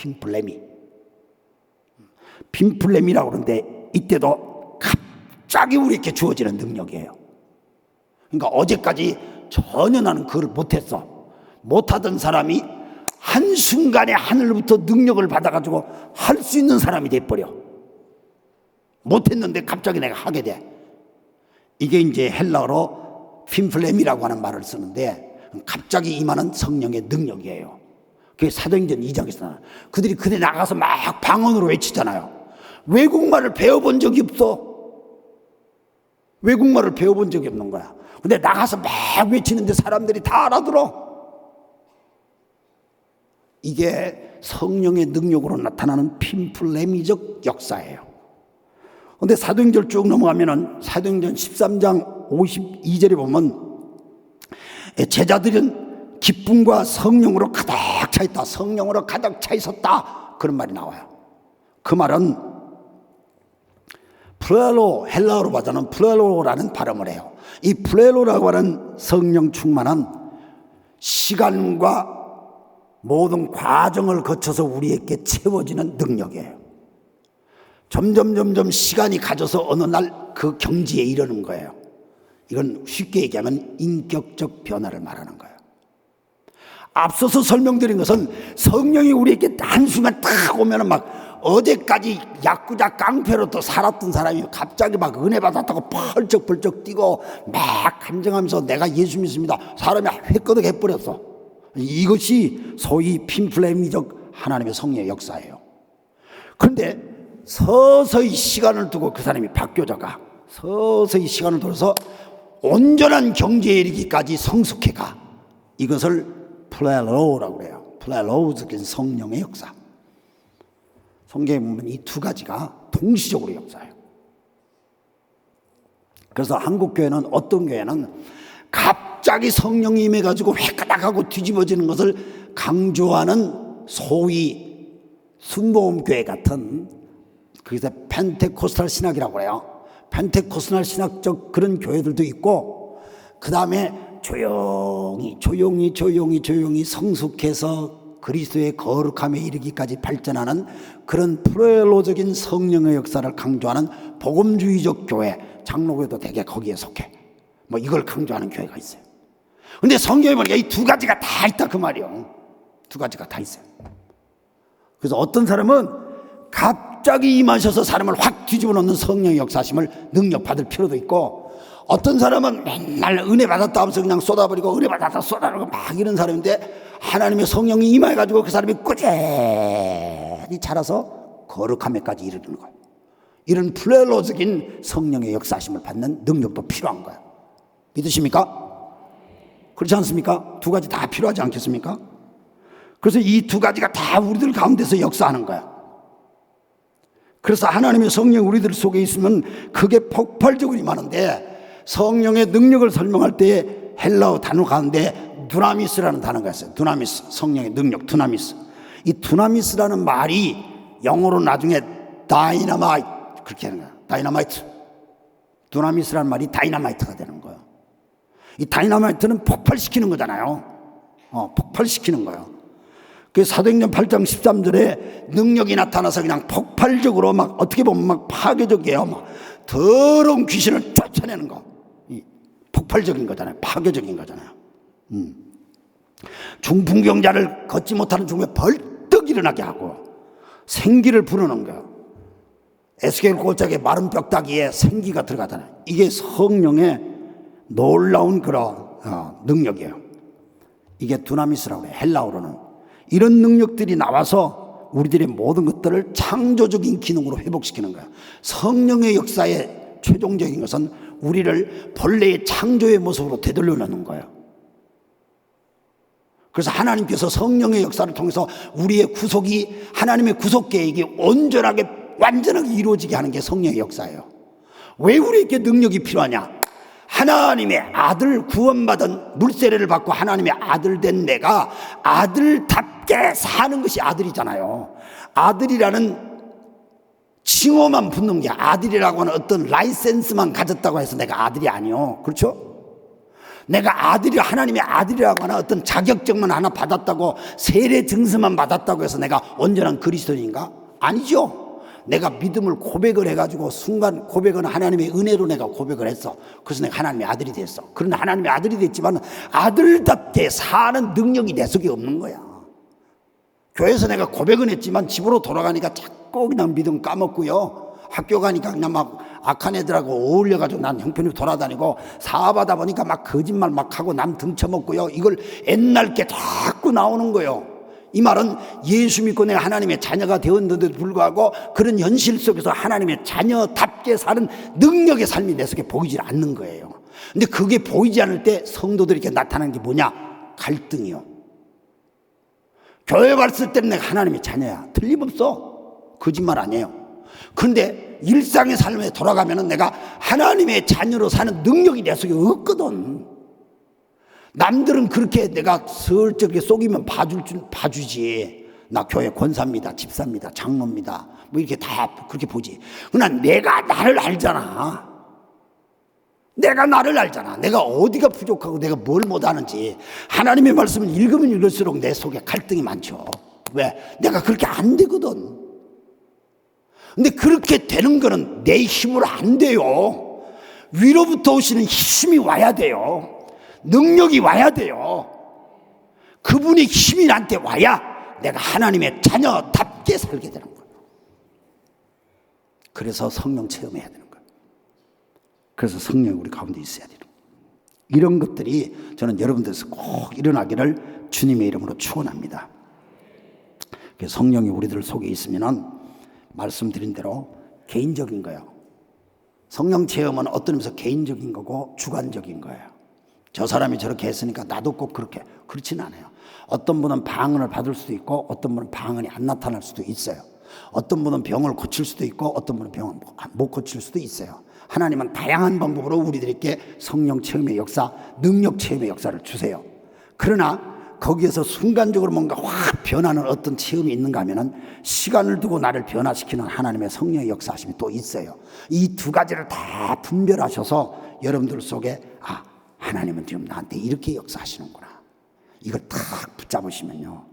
핀플렘이라고 그러는데 이때도 갑자기 우리에게 주어지는 능력이에요. 그러니까 어제까지 전혀 나는 그걸 못했어. 못하던 사람이 한순간에 하늘로부터 능력을 받아가지고 할 수 있는 사람이 돼버려. 못했는데 갑자기 내가 하게 돼. 이게 이제 헬라어로 핀플렘이라고 하는 말을 쓰는데 갑자기 임하는 성령의 능력이에요. 그게 사도행전 2장에서 나와요. 그들이 나가서 막 방언으로 외치잖아요. 외국말을 배워본 적이 없어. 외국말을 배워본 적이 없는 거야. 근데 나가서 막 외치는데 사람들이 다 알아들어. 이게 성령의 능력으로 나타나는 핀플레미적 역사예요. 그런데 사도행전 쭉 넘어가면은 사도행전 13장 52절에 보면 제자들은 기쁨과 성령으로 가득 차 있다, 성령으로 가득 차 있었다, 그런 말이 나와요. 그 말은 플레로, 헬라어로 봐서는 플레로라는 발음을 해요. 이 플레로라고 하는 성령 충만한 시간과 모든 과정을 거쳐서 우리에게 채워지는 능력이에요. 점점 시간이 가져서 어느 날 그 경지에 이르는 거예요. 이건 쉽게 얘기하면 인격적 변화를 말하는 거예요. 앞서서 설명드린 것은 성령이 우리에게 한순간 딱 오면 막 어제까지 야구자 깡패로 또 살았던 사람이 갑자기 막 은혜 받았다고 펄쩍펄쩍 뛰고 막 감정하면서 내가 예수 믿습니다, 사람이 회거득 해버렸어. 이것이 소위 핀플레미적 하나님의 성령의 역사예요. 그런데 서서히 시간을 두고 그 사람이 바뀌어져가, 서서히 시간을 들어서 온전한 경지에 이르기까지 성숙해가. 이것을 플레로라고 그래요. 플레로적인 성령의 역사. 성경에 보면 이 두 가지가 동시적으로 역사해요. 그래서 한국 교회는, 어떤 교회는 갑자기 성령이 임해가지고 획가닥하고 뒤집어지는 것을 강조하는 소위 순복음교회 같은, 그래서 펜테코스탈 신학이라고 그래요. 펜테코스탈 신학적 그런 교회들도 있고, 그 다음에 조용히 성숙해서 그리스도의 거룩함에 이르기까지 발전하는 그런 프레로적인 성령의 역사를 강조하는 복음주의적 교회, 장로교도 대개 거기에 속해. 뭐 이걸 강조하는 교회가 있어요. 근데 성경에 보니까 이 두 가지가 다 있다, 그 말이요. 두 가지가 다 있어요. 그래서 어떤 사람은 갑자기 임하셔서 사람을 확 뒤집어 놓는 성령의 역사심을 능력받을 필요도 있고, 어떤 사람은 맨날 은혜 받았다 하면서 그냥 쏟아버리고 은혜 받았다 쏟아버리고 막 이런 사람인데, 하나님의 성령이 임해가지고 그 사람이 꾸준히 자라서 거룩함에까지 이르는 거예요. 이런 플레로적인 성령의 역사심을 받는 능력도 필요한 거예요. 믿으십니까? 그렇지 않습니까? 두 가지 다 필요하지 않겠습니까? 그래서 이 두 가지가 다 우리들 가운데서 역사하는 거야. 그래서 하나님의 성령 우리들 속에 있으면 그게 폭발적으로 임하는데, 성령의 능력을 설명할 때 헬라어 단어 가운데 두나미스라는 단어가 있어요. 두나미스, 성령의 능력, 두나미스. 이 두나미스라는 말이 영어로 나중에 다이너마이트, 그렇게 하는 거야. 다이너마이트. 두나미스라는 말이 다이너마이트가 되는 거예요. 이 다이너마이트는 폭발시키는 거잖아요. 폭발시키는 거예요. 그 사도행전 8장 13절에 능력이 나타나서 그냥 폭발적으로 막, 어떻게 보면 막 파괴적이에요. 막 더러운 귀신을 쫓아내는 거. 폭발적인 거잖아요. 파괴적인 거잖아요. 중풍병자를 걷지 못하는 중에 벌떡 일어나게 하고 생기를 부르는 거예요. 에스겔 골짜기에 마른 뼈다귀에 생기가 들어가잖아요. 이게 성령의 놀라운 그런 능력이에요. 이게 두나미스라고 해요. 헬라어로는. 이런 능력들이 나와서 우리들의 모든 것들을 창조적인 기능으로 회복시키는 거예요. 성령의 역사의 최종적인 것은 우리를 본래의 창조의 모습으로 되돌려 놓는 거예요. 그래서 하나님께서 성령의 역사를 통해서 우리의 구속이, 하나님의 구속 계획이 온전하게 완전하게 이루어지게 하는 게 성령의 역사예요. 왜 우리에게 능력이 필요하냐? 하나님의 아들, 구원받은 물세례를 받고 하나님의 아들 된 내가 아들답게 사는 것이 아들이잖아요. 아들이라는 칭호만 붙는 게, 아들이라고 하는 어떤 라이센스만 가졌다고 해서 내가 아들이 아니요. 그렇죠? 내가 아들이, 하나님의 아들이라고 하는 어떤 자격증만 하나 받았다고, 세례 증서만 받았다고 해서 내가 온전한 그리스도인가? 아니죠. 내가 믿음을 고백을 해가지고 순간 고백은 하나님의 은혜로 내가 고백을 했어. 그래서 내가 하나님의 아들이 됐어. 그런 하나님의 아들이 됐지만 아들답게 사는 능력이 내 속에 없는 거야. 교회에서 내가 고백은 했지만 집으로 돌아가니까 자꾸 그냥 믿음 까먹고요. 학교 가니까 그냥 막 악한 애들하고 어울려가지고 난 형편이 돌아다니고, 사업하다 보니까 막 거짓말 막 하고 남 등쳐먹고요. 이걸 옛날 게 자꾸 나오는 거예요. 이 말은 예수 믿고 내가 하나님의 자녀가 되었는데도 불구하고 그런 현실 속에서 하나님의 자녀답게 사는 능력의 삶이 내 속에 보이질 않는 거예요. 근데 그게 보이지 않을 때 성도들에게 나타나는 게 뭐냐? 갈등이요. 교회 왔을 때는 내가 하나님의 자녀야. 틀림없어. 거짓말 아니에요. 그런데 일상의 삶에 돌아가면은 내가 하나님의 자녀로 사는 능력이 내 속에 없거든. 남들은 그렇게 내가 슬쩍 속이면 봐주지. 나 교회 권사입니다, 집사입니다, 장로입니다, 뭐 이렇게 다 그렇게 보지. 그러나 내가 나를 알잖아. 내가 나를 알잖아. 내가 어디가 부족하고 내가 뭘 못하는지. 하나님의 말씀을 읽으면 읽을수록 내 속에 갈등이 많죠. 왜? 내가 그렇게 안 되거든. 근데 그렇게 되는 거는 내 힘으로 안 돼요. 위로부터 오시는 힘이 와야 돼요. 능력이 와야 돼요. 그분의 힘이 나한테 와야 내가 하나님의 자녀답게 살게 되는 거예요. 그래서 성령 체험해야 되는 거예요. 그래서 성령이 우리 가운데 있어야 되는 거예요. 이런 것들이 저는 여러분들에서 꼭 일어나기를 주님의 이름으로 축원합니다. 성령이 우리들 속에 있으면 말씀드린 대로 개인적인 거예요. 성령 체험은 어떤 의미에서 개인적인 거고 주관적인 거예요. 저 사람이 저렇게 했으니까 나도 꼭 그렇게. 그렇지는 않아요. 어떤 분은 방언을 받을 수도 있고 어떤 분은 방언이 안 나타날 수도 있어요. 어떤 분은 병을 고칠 수도 있고 어떤 분은 병을 못 고칠 수도 있어요. 하나님은 다양한 방법으로 우리들에게 성령 체험의 역사, 능력 체험의 역사를 주세요. 그러나 거기에서 순간적으로 뭔가 확 변하는 어떤 체험이 있는가 하면은 시간을 두고 나를 변화시키는 하나님의 성령의 역사하심이 또 있어요. 이 두 가지를 다 분별하셔서 여러분들 속에 하나님은 지금 나한테 이렇게 역사하시는구나. 이걸 딱 붙잡으시면요,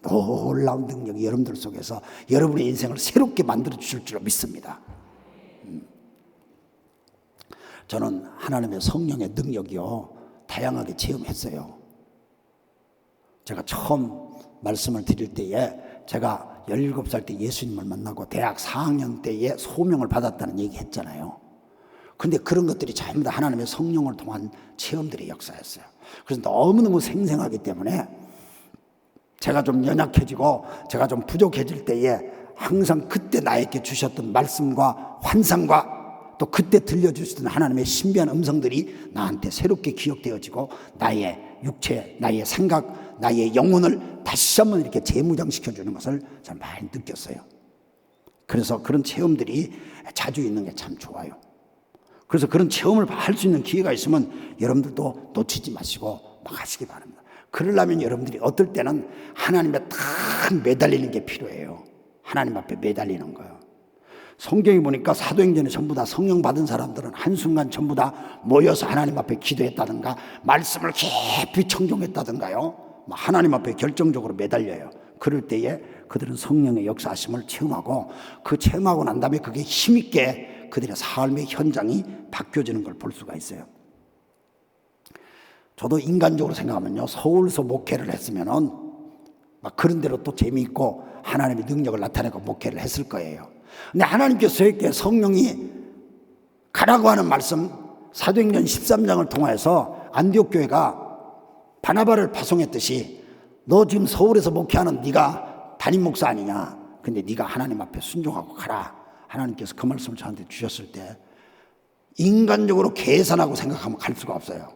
놀라운 능력이 여러분들 속에서 여러분의 인생을 새롭게 만들어 주실 줄 믿습니다. 저는 하나님의 성령의 능력이요 다양하게 체험했어요. 제가 처음 말씀을 드릴 때에 제가 17살 때 예수님을 만나고 대학 4학년 때에 소명을 받았다는 얘기 했잖아요. 근데 그런 것들이 전부 다 하나님의 성령을 통한 체험들의 역사였어요. 그래서 너무너무 생생하기 때문에 제가 좀 연약해지고 제가 좀 부족해질 때에 항상 그때 나에게 주셨던 말씀과 환상과 또 그때 들려주시던 하나님의 신비한 음성들이 나한테 새롭게 기억되어지고 나의 육체, 나의 생각, 나의 영혼을 다시 한번 이렇게 재무장시켜주는 것을 저는 많이 느꼈어요. 그래서 그런 체험들이 자주 있는 게 참 좋아요. 그래서 그런 체험을 할 수 있는 기회가 있으면 여러분들도 놓치지 마시고 막 하시기 바랍니다. 그러려면 여러분들이 어떨 때는 하나님에 딱 매달리는 게 필요해요. 하나님 앞에 매달리는 거예요. 성경에 보니까 사도행전에 전부 다 성령 받은 사람들은 한순간 전부 다 모여서 하나님 앞에 기도했다든가 말씀을 깊이 청종했다든가요, 하나님 앞에 결정적으로 매달려요. 그럴 때에 그들은 성령의 역사하심을 체험하고 그 체험하고 난 다음에 그게 힘있게 그들의 삶의 현장이 바뀌어지는 걸 볼 수가 있어요. 저도 인간적으로 생각하면요, 서울서 목회를 했으면은 막 그런 대로 또 재미있고 하나님의 능력을 나타내고 목회를 했을 거예요. 근데 하나님께서 저에게 성령이 가라고 하는 말씀, 사도행전 13장을 통해서 안디옥 교회가 바나바를 파송했듯이 너 지금 서울에서 목회하는 네가 담임 목사 아니냐, 근데 네가 하나님 앞에 순종하고 가라. 하나님께서 그 말씀을 저한테 주셨을 때 인간적으로 계산하고 생각하면 갈 수가 없어요.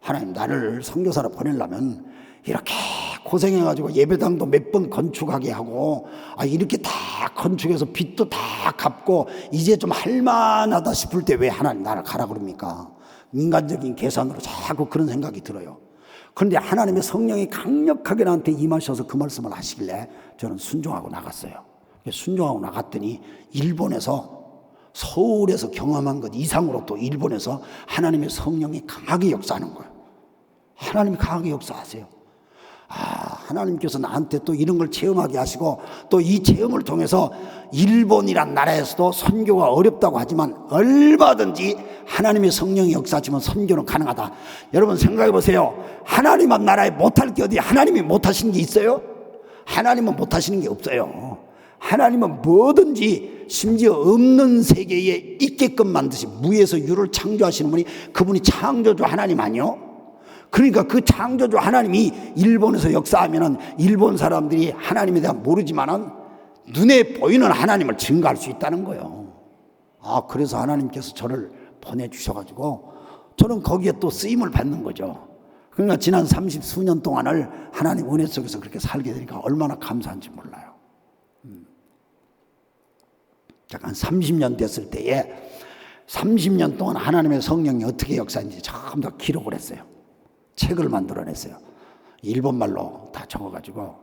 하나님, 나를 선교사로 보내려면 이렇게 고생해가지고 예배당도 몇 번 건축하게 하고 이렇게 다 건축해서 빚도 다 갚고 이제 좀 할만하다 싶을 때 왜 하나님 나를 가라 그럽니까? 인간적인 계산으로 자꾸 그런 생각이 들어요. 그런데 하나님의 성령이 강력하게 나한테 임하셔서 그 말씀을 하시길래 저는 순종하고 나갔어요. 순종하고 나갔더니 일본에서, 서울에서 경험한 것 이상으로 또 일본에서 하나님의 성령이 강하게 역사하는 거예요. 하나님이 강하게 역사하세요. 하나님께서 나한테 또 이런 걸 체험하게 하시고 또 이 체험을 통해서 일본이란 나라에서도 선교가 어렵다고 하지만 얼마든지 하나님의 성령이 역사하시면 선교는 가능하다. 여러분 생각해 보세요. 하나님 나라에 못할 게 어디 하나님이 못하시는 게 있어요? 하나님은 못하시는 게 없어요. 하나님은 뭐든지 심지어 없는 세계에 있게끔 만드시 무에서 유를 창조하시는 분이 그분이 창조주 하나님 아니요? 그러니까 그 창조주 하나님이 일본에서 역사하면은 일본 사람들이 하나님에 대한 모르지만은 눈에 보이는 하나님을 증거할 수 있다는 거예요. 그래서 하나님께서 저를 보내주셔가지고 저는 거기에 또 쓰임을 받는 거죠. 그러니까 지난 30수년 동안을 하나님 은혜 속에서 그렇게 살게 되니까 얼마나 감사한지 몰라요. 한 30년 됐을 때에 30년 동안 하나님의 성령이 어떻게 역사했는지 전부 다 기록을 했어요. 책을 만들어냈어요. 일본말로 다 적어가지고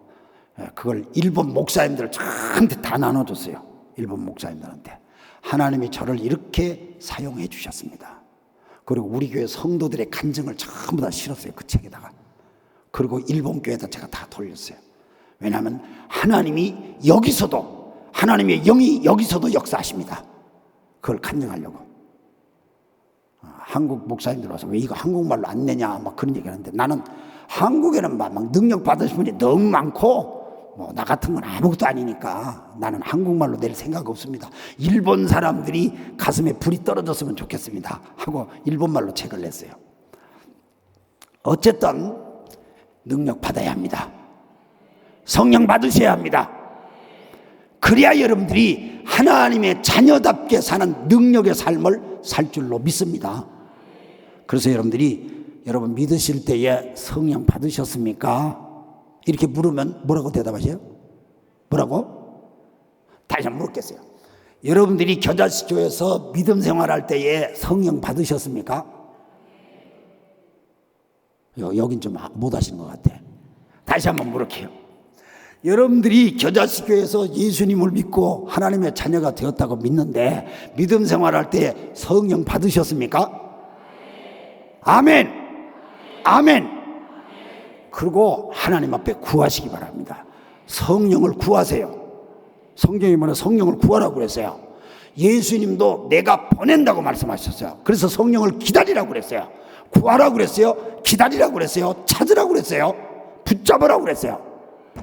그걸 일본 목사님들 저한테 다 나눠줬어요. 일본 목사님들한테. 하나님이 저를 이렇게 사용해 주셨습니다. 그리고 우리 교회 성도들의 간증을 전부 다 실었어요. 그 책에다가. 그리고 일본 교회에다 제가 다 돌렸어요. 왜냐하면 하나님이 여기서도, 하나님의 영이 여기서도 역사하십니다. 그걸 간증하려고. 한국 목사님들 와서 왜 이거 한국말로 안 내냐 막 그런 얘기 하는데, 나는 한국에는 막 능력 받으신 분이 너무 많고 뭐 나 같은 건 아무것도 아니니까 나는 한국말로 낼 생각 없습니다. 일본 사람들이 가슴에 불이 떨어졌으면 좋겠습니다 하고 일본말로 책을 냈어요. 어쨌든 능력 받아야 합니다. 성령 받으셔야 합니다. 그래야 여러분들이 하나님의 자녀답게 사는 능력의 삶을 살 줄로 믿습니다. 그래서 여러분 믿으실 때에 성령 받으셨습니까? 이렇게 물으면 뭐라고 대답하세요? 뭐라고? 다시 한번 물겠어요. 여러분들이 겨자씨 교회에서 믿음 생활할 때에 성령 받으셨습니까? 여긴 좀 못 하시는 것 같아. 다시 한번 물을게요. 여러분들이 겨자씨 교회에서 예수님을 믿고 하나님의 자녀가 되었다고 믿는데 믿음 생활할 때 성령 받으셨습니까? 아멘. 아멘. 그리고 하나님 앞에 구하시기 바랍니다. 성령을 구하세요. 성경이 뭐냐, 성령을 구하라고 그랬어요. 예수님도 내가 보낸다고 말씀하셨어요. 그래서 성령을 기다리라고 그랬어요. 구하라고 그랬어요. 기다리라고 그랬어요. 찾으라고 그랬어요. 붙잡으라고 그랬어요.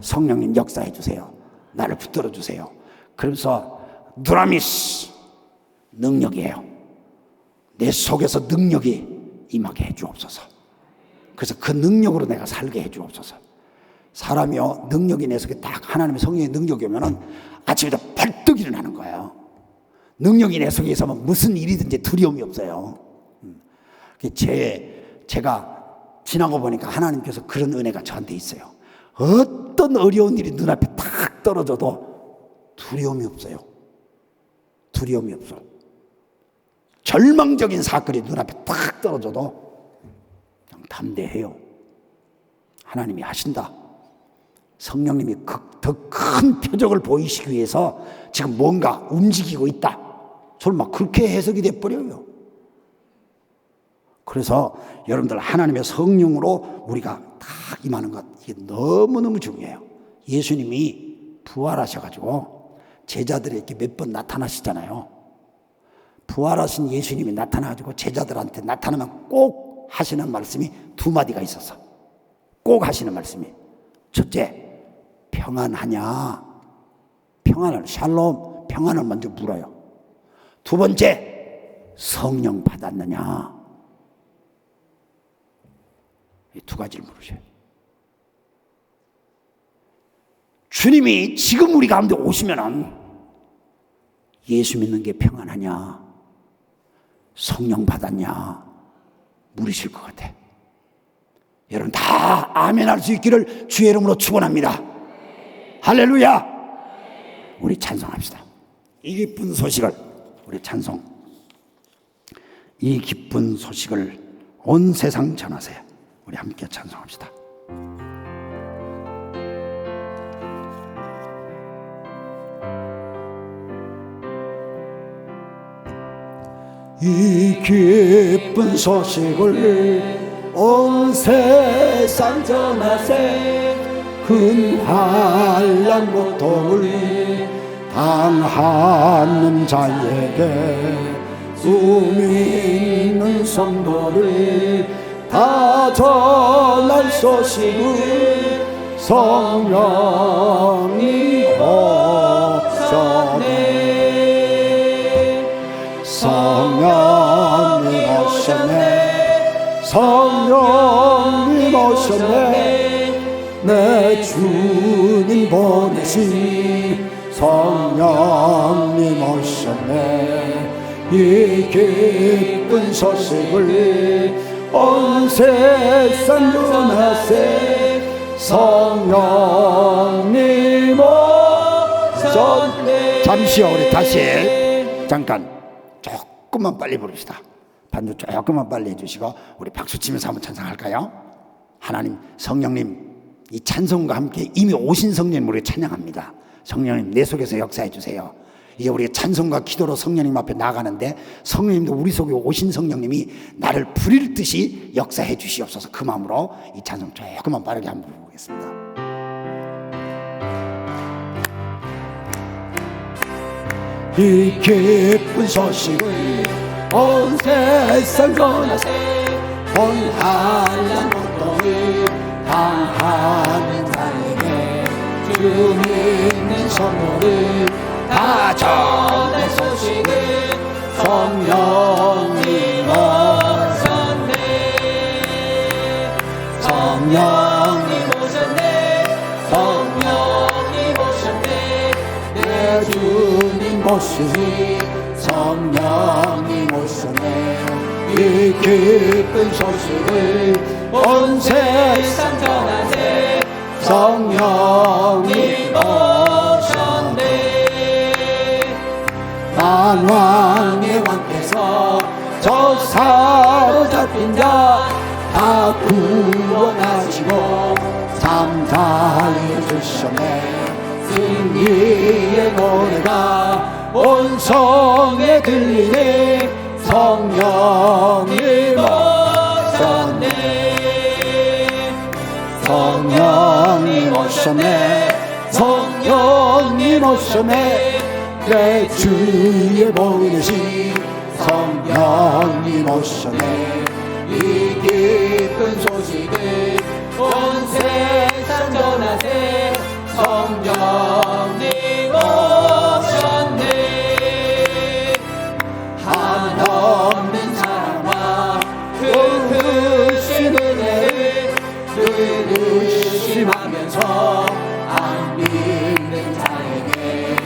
성령님 역사해 주세요. 나를 붙들어 주세요. 그래서 두나미스, 능력이에요. 내 속에서 능력이 임하게 해 주옵소서. 그래서 그 능력으로 내가 살게 해 주옵소서. 사람이요, 능력이 내 속에 딱 하나님의 성령의 능력이 오면은 아침에도 벌떡 일어나는 거예요. 능력이 내 속에 있으면 무슨 일이든지 두려움이 없어요. 제가 지나고 보니까 하나님께서 그런 은혜가 저한테 있어요. 어떤 어려운 일이 눈앞에 탁 떨어져도 두려움이 없어요. 두려움이 없어. 절망적인 사건이 눈앞에 탁 떨어져도 그냥 담대해요. 하나님이 하신다. 성령님이 더 큰 표적을 보이시기 위해서 지금 뭔가 움직이고 있다. 설마 그렇게 해석이 돼버려요. 그래서 여러분들 하나님의 성령으로 우리가 다 임하는 것, 이게 너무너무 중요해요. 예수님이 부활하셔가지고 제자들에게 몇 번 나타나시잖아요. 부활하신 예수님이 나타나가지고 제자들한테 나타나면 꼭 하시는 말씀이 두 마디가 있어서, 꼭 하시는 말씀이, 첫째, 평안하냐? 평안을, 샬롬, 평안을 먼저 물어요. 두 번째, 성령 받았느냐? 이 두 가지를 물으셔요. 주님이 지금 우리 가운데 오시면은 예수 믿는 게 평안하냐, 성령 받았냐 물으실 것 같아. 여러분 다 아멘 할 수 있기를 주의 이름으로 축원합니다. 할렐루야. 우리 찬송합시다. 이 기쁜 소식을, 우리 찬송, 이 기쁜 소식을 온 세상 전하세요. 우리 함께 찬송합시다. 이 기쁜 소식을 온 세상 전하세. 큰 환난 고통을 당하는 자에게 믿는 성도를 다 전할 소식을 성령이 오셨네. 성령이 오셨네. 성령이 오셨네. 내 주님 보내신 성령님 오셨네. 이 기쁜 소식을 온 세상 전하세 성령님 오셨네. 잠시요, 우리 다시 잠깐 조금만 빨리 부릅시다. 반주 조금만 빨리 해주시고 우리 박수 치면서 한번 찬양할까요? 하나님, 성령님, 이 찬송과 함께 이미 오신 성령님 우리 찬양합니다. 성령님 내 속에서 역사해 주세요. 이제 우리가 찬송과 기도로 성령님 앞에 나가는데 성령님도 우리 속에 오신 성령님이 나를 부릴 듯이 역사해 주시옵소서. 그 마음으로 이 찬송 조금만 빠르게 한번 부르겠습니다. 이 기쁜 소식을 온 세상 전하세 온 한량 고통을 당하는 자에게 주 믿는 선물을 다 전할 소식을 성령님 오셨네. 성령님 오셨네. 성령님 오셨네. 내 주님 오시니 성령님 오셨네. 이 기쁜 소식을 온 세상 전하세 성령님 오셨네. 만왕의 왕께서 저 사로잡힌 자 다 구원하시고 잠자해 주셨네. 승리의 노래가 온 성에 들리네. 성령님 오셨네. 성령님 오셨네. 성령님 오셨네. 내 주의 보이신 성령님 오셨네. 이 기쁜 소식을 온 세상 전하세 성령님 오셨네. 한없는 사랑과 크신 은혜를 늘 의심하면서 안 믿는 자에게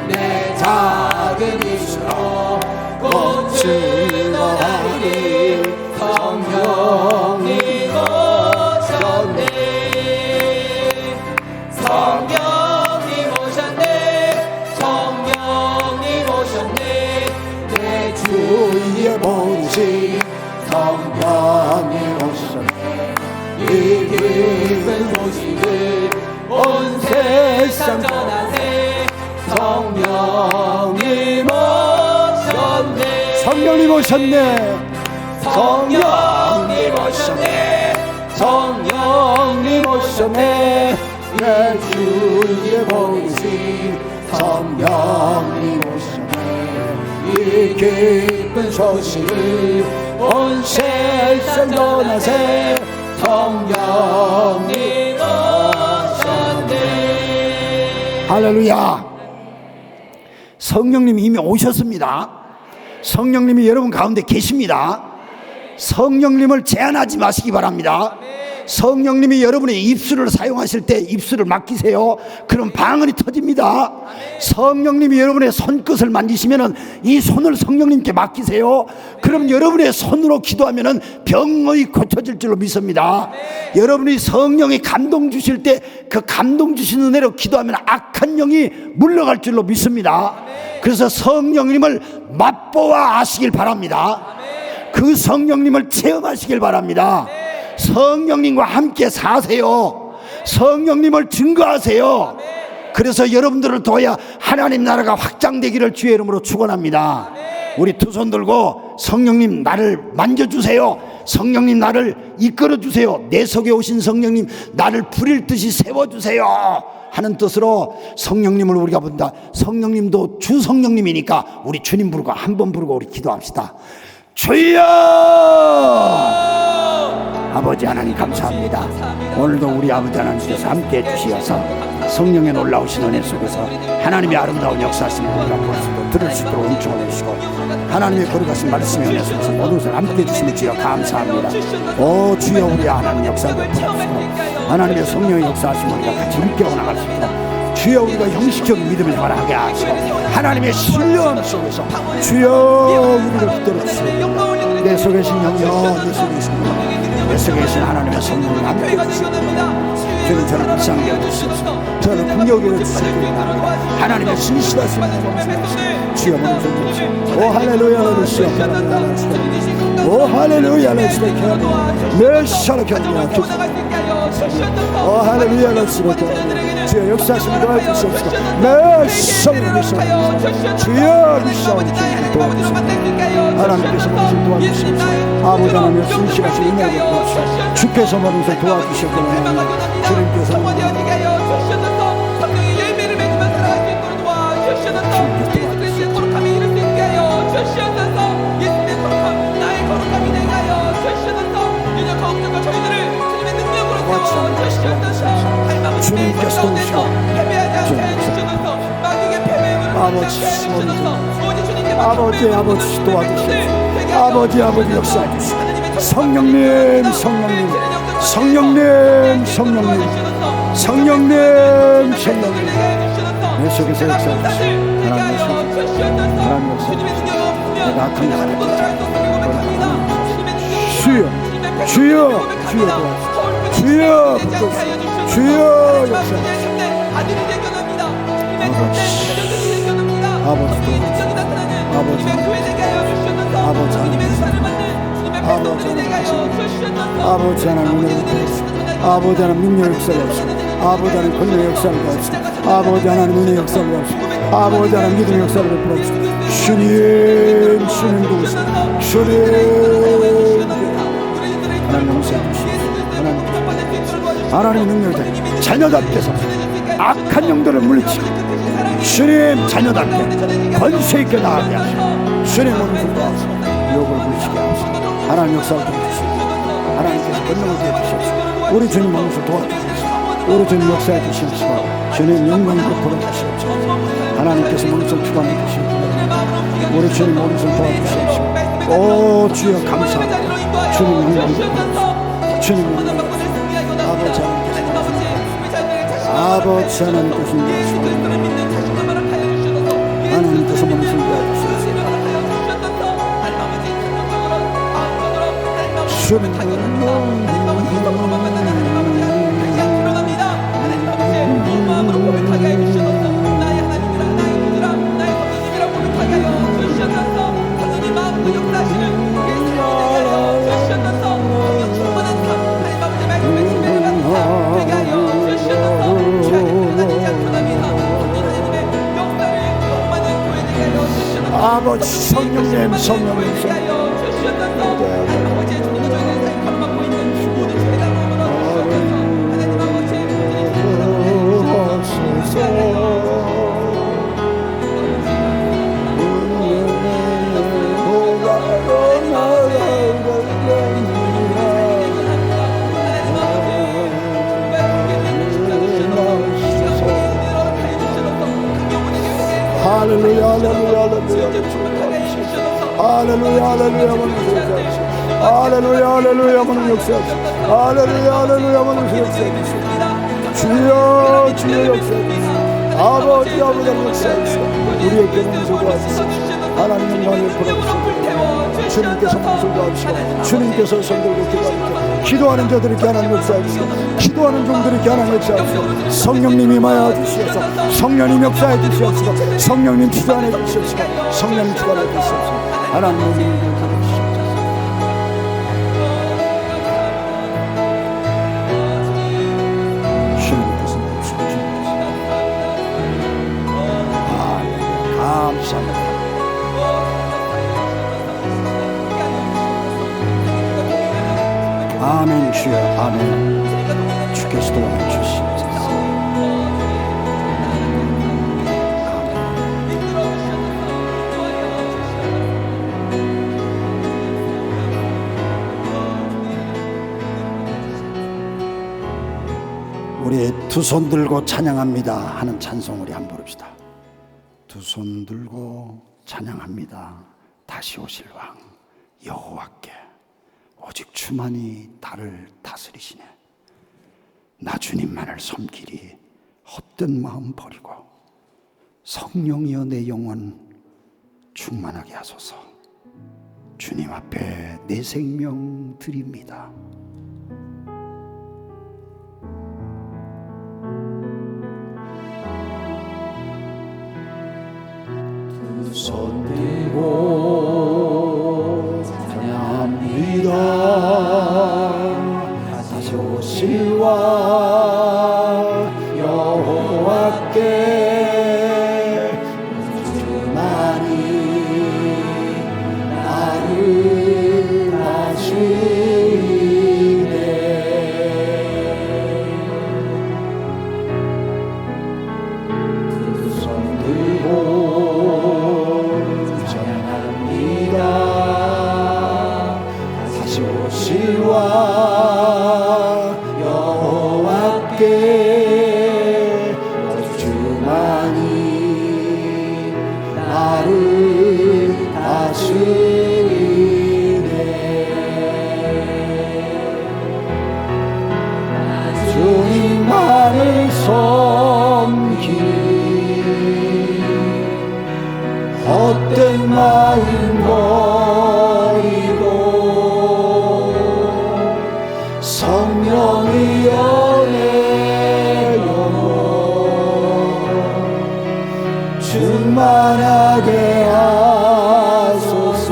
내 작은 입술로 꽃을 넣으리. 성령님 오셨네. 성령님 오셨네. 성령님 오셨네. 내 주의 보이신 성령님 오셨네. 이 기쁜 소식을 온 세상 전하세 성령님 오셨네. 성령님 오셨네. 성령님 오셨네. 성령님 오셨네. 내 주의 보이신 성령님 오셨네. 이 기쁜 소식을 온 세상 전하세 성령님 오셨네. 할렐루야. 성령님이 이미 오셨습니다. 성령님이 여러분 가운데 계십니다. 성령님을 제한하지 마시기 바랍니다. 성령님이 여러분의 입술을 사용하실 때 입술을 맡기세요. 그럼 방언이 터집니다. 성령님이 여러분의 손끝을 만지시면 이 손을 성령님께 맡기세요. 그럼 여러분의 손으로 기도하면 병이 고쳐질 줄로 믿습니다. 여러분이 성령이 감동 주실 때 그 감동 주신 은혜로 기도하면 악한 영이 물러갈 줄로 믿습니다. 그래서 성령님을 맛보아 아시길 바랍니다. 그 성령님을 체험하시길 바랍니다. 성령님과 함께 사세요. 성령님을 증거하세요. 그래서 여러분들을 도와야 하나님 나라가 확장되기를 주의 이름으로 축원합니다. 우리 두 손 들고 성령님 나를 만져주세요. 성령님 나를 이끌어주세요. 내 속에 오신 성령님 나를 부릴 듯이 세워주세요 하는 뜻으로 성령님을 우리가 본다. 성령님도 주 성령님이니까 우리 주님 부르고 한 번 부르고 우리 기도합시다. 주여! 아버지 하나님 감사합니다. 오늘도 우리 아버지 하나님께서 함께해 주시어서 성령의 놀라우신 은혜 속에서 하나님의 아름다운 역사하심을 우리가 볼 수도 들을 수 있도록 은총을 주시고 하나님의 거룩하신 말씀의 은혜 속에서 모든 것을 함께해 주시는 주여 감사합니다. 오 주여 우리 하나님 역사를 베풀어주시고 하나님의 성령의 역사하심을 우리가 같이 함께 나갈 수 있도록 주여 우리가 형식적인 믿음을 바라게 하시고 하나님의 신령 속에서 주여 우리를 붙들어 주시고 내 속에 계신 영영, 내 속에 계신 영영, 내 속에 계신 하나님의 성령을 함께 주시옵소서. 주님, 저는 불쌍히 여기시옵소서. 저는 궁욕에 주시옵소서. 하나님의 신실하신 영광 주여 모든 존재. 오 할렐루야 러시아 오 할렐루야 러시아 메시아로 견디하 오 할렐루야 러시아 주여 역사하시는 도와주시옵소서. 메시아로 주여 미시아로 도와주시옵소서. 하나님께서 모든 도와주시옵소서. 아버지 하나님의 신실하신 은혜를 베푸시옵소서. 주께서 모든 것을 도와주시옵소서. 주님께서 주님께서 도우시고 아버지 도와주시옵소서. 아버지 역사해주시고 성령님 내 속에서 역사해주시고 하나님 역사해주시고 내가 악한 주여 역사해주시고 아버지 하나님 은혜를 베푸시고 아버지 하나님 능력 역사를 하시고 아버지 하나님 권력 역사를 하시고 아버지 하나님 은혜 역사를 하시고 아버지 하나님 믿음 역사를 베풀어 주시고 주님 도우시고 주님 하나님 용서해 주시고 하나님의 능력을 자녀답게서 악한 영들을 물리치고 주님 자녀답게 권세 있게 나가게 하시고 주님 오른손 도와주시고 욕을 물리치게 하시고 하나님 역사를 도와주시고 하나님께서 권능을 주시옵소서. 우리 주님 오른손 도와주시옵소서. 우리 주님 역사해 주시옵소서. 주님 영광을 베풀어 주시옵소서. 하나님께서 오른손 주관해 주시옵소서. 우리 주님 오른손 도와주시옵소서. 오 주여 감사합니다. 주님 영광 베풀어 주님 영광 아버지 하나님께서 하나님께서 오른손 도와주시옵소서. 주님 아버지 성령님 할렐루야 주여 역사하시고 아버지 역사하시고 우리에게 몸을 도와주시고 하나님 영광을 베풀어주시고 주님께서 몸을 도와주시고 주님께서 성도를 기도하시고 기도하는 자들에게 하나님 역사하시고 기도하는 종들에게 하나님 역사하시고 성령님이 임하여 주시옵소서. 성령님 역사해 주시옵소서. 성령님 주관해 주시옵소서. 성령님 주관해 주시옵소서. 하나님 몸을 베풀어주시옵소서. 아멘 주여 아멘 주께서 도와주시옵소서. 우리 두 손 들고 찬양합니다 하는 찬송 우리 한번 부릅시다. 두 손 들고 찬양합니다. 다시 오실 왕 여호와께 오직 주만이 달을 다스리시네. 나 주님만을 섬기리 헛된 마음 버리고 성령이여 내 영혼 충만하게 하소서. 주님 앞에 내 생명 드립니다. 두 손 들고 찬양합니다. 다시 오실 왕 여호와께 주만이 나를 다스리네. 두 손 들고 찬양합니다. 다시 오실 왕 여호와께 주만이 나를 다스리네. 주님만을 섬기 헛된 마음 버리고 성령의 은혜로 충만하게 하소서.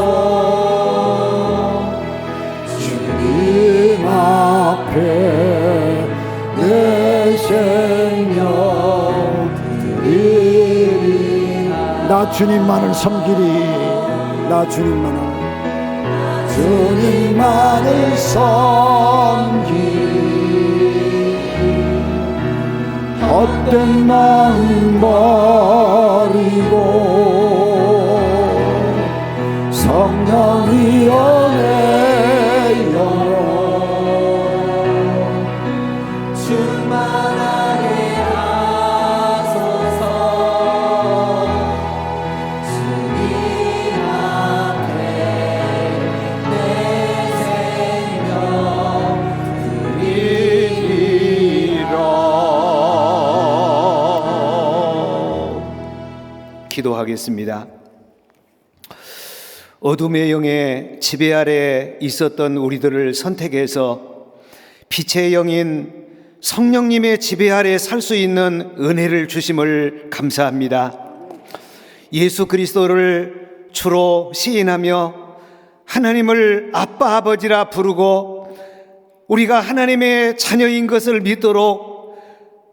주님 앞에 내 생명 드리리. 나 주님만을 섬기리. 나 주님만을 섬기리. 헛된 마음 버리고 성령의 은혜로 충만하게 하소서. 주님 앞에 내 생명 드리리라. 기도하겠습니다. 어둠의 영의 지배 아래 있었던 우리들을 선택해서 빛의 영인 성령님의 지배 아래 살 수 있는 은혜를 주심을 감사합니다. 예수 그리스도를 주로 시인하며 하나님을 아빠 아버지라 부르고 우리가 하나님의 자녀인 것을 믿도록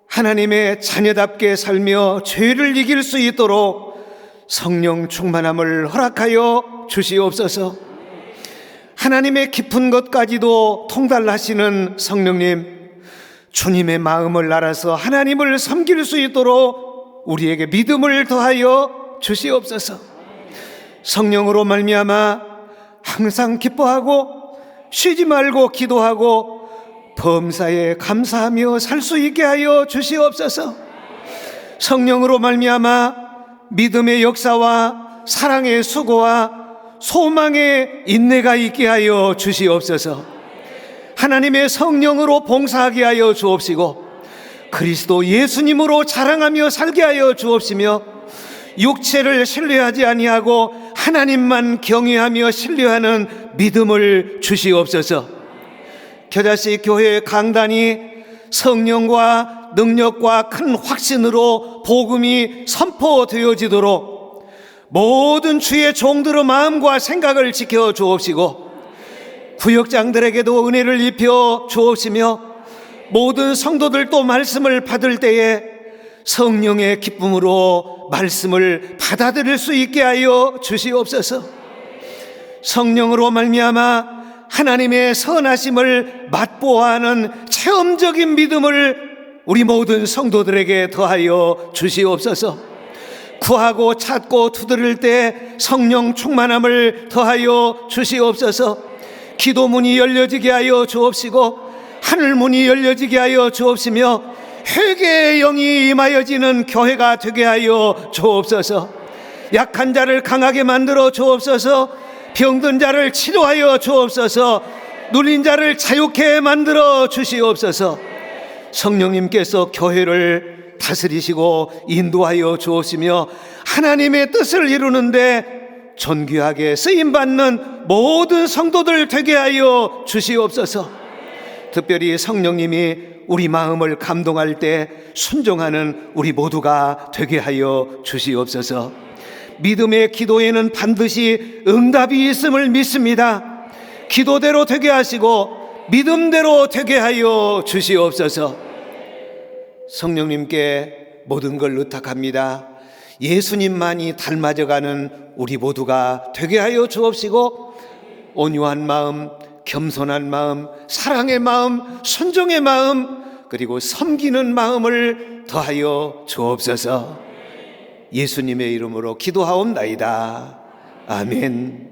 하나님의 자녀답게 살며 죄를 이길 수 있도록 성령 충만함을 허락하여 주시옵소서. 하나님의 깊은 것까지도 통달하시는 성령님, 주님의 마음을 알아서 하나님을 섬길 수 있도록 우리에게 믿음을 더하여 주시옵소서. 성령으로 말미암아 항상 기뻐하고 쉬지 말고 기도하고 범사에 감사하며 살 수 있게 하여 주시옵소서. 성령으로 말미암아 믿음의 역사와 사랑의 수고와 소망의 인내가 있게 하여 주시옵소서. 하나님의 성령으로 봉사하게 하여 주옵시고 그리스도 예수님으로 자랑하며 살게 하여 주옵시며 육체를 신뢰하지 아니하고 하나님만 경외하며 신뢰하는 믿음을 주시옵소서. 겨자씨 교회 강단이 성령과 능력과 큰 확신으로 복음이 선포되어지도록 모든 주의 종들의 마음과 생각을 지켜 주옵시고 구역장들에게도 은혜를 입혀 주옵시며 모든 성도들도 말씀을 받을 때에 성령의 기쁨으로 말씀을 받아들일 수 있게 하여 주시옵소서. 성령으로 말미암아 하나님의 선하심을 맛보아하는 체험적인 믿음을 우리 모든 성도들에게 더하여 주시옵소서. 구하고 찾고 두드릴 때 성령 충만함을 더하여 주시옵소서. 기도문이 열려지게 하여 주옵시고 하늘문이 열려지게 하여 주옵시며 회개의 영이 임하여지는 교회가 되게 하여 주옵소서. 약한 자를 강하게 만들어 주옵소서. 병든 자를 치료하여 주옵소서. 눌린 자를 자유케 만들어 주시옵소서. 성령님께서 교회를 다스리시고 인도하여 주옵시며 하나님의 뜻을 이루는데 존귀하게 쓰임받는 모든 성도들 되게 하여 주시옵소서. 특별히 성령님이 우리 마음을 감동할 때 순종하는 우리 모두가 되게 하여 주시옵소서. 믿음의 기도에는 반드시 응답이 있음을 믿습니다. 기도대로 되게 하시고 믿음대로 되게 하여 주시옵소서. 성령님께 모든 걸 의탁합니다. 예수님만이 닮아져가는 우리 모두가 되게 하여 주옵시고, 온유한 마음, 겸손한 마음, 사랑의 마음, 순종의 마음, 그리고 섬기는 마음을 더하여 주옵소서. 예수님의 이름으로 기도하옵나이다. 아멘.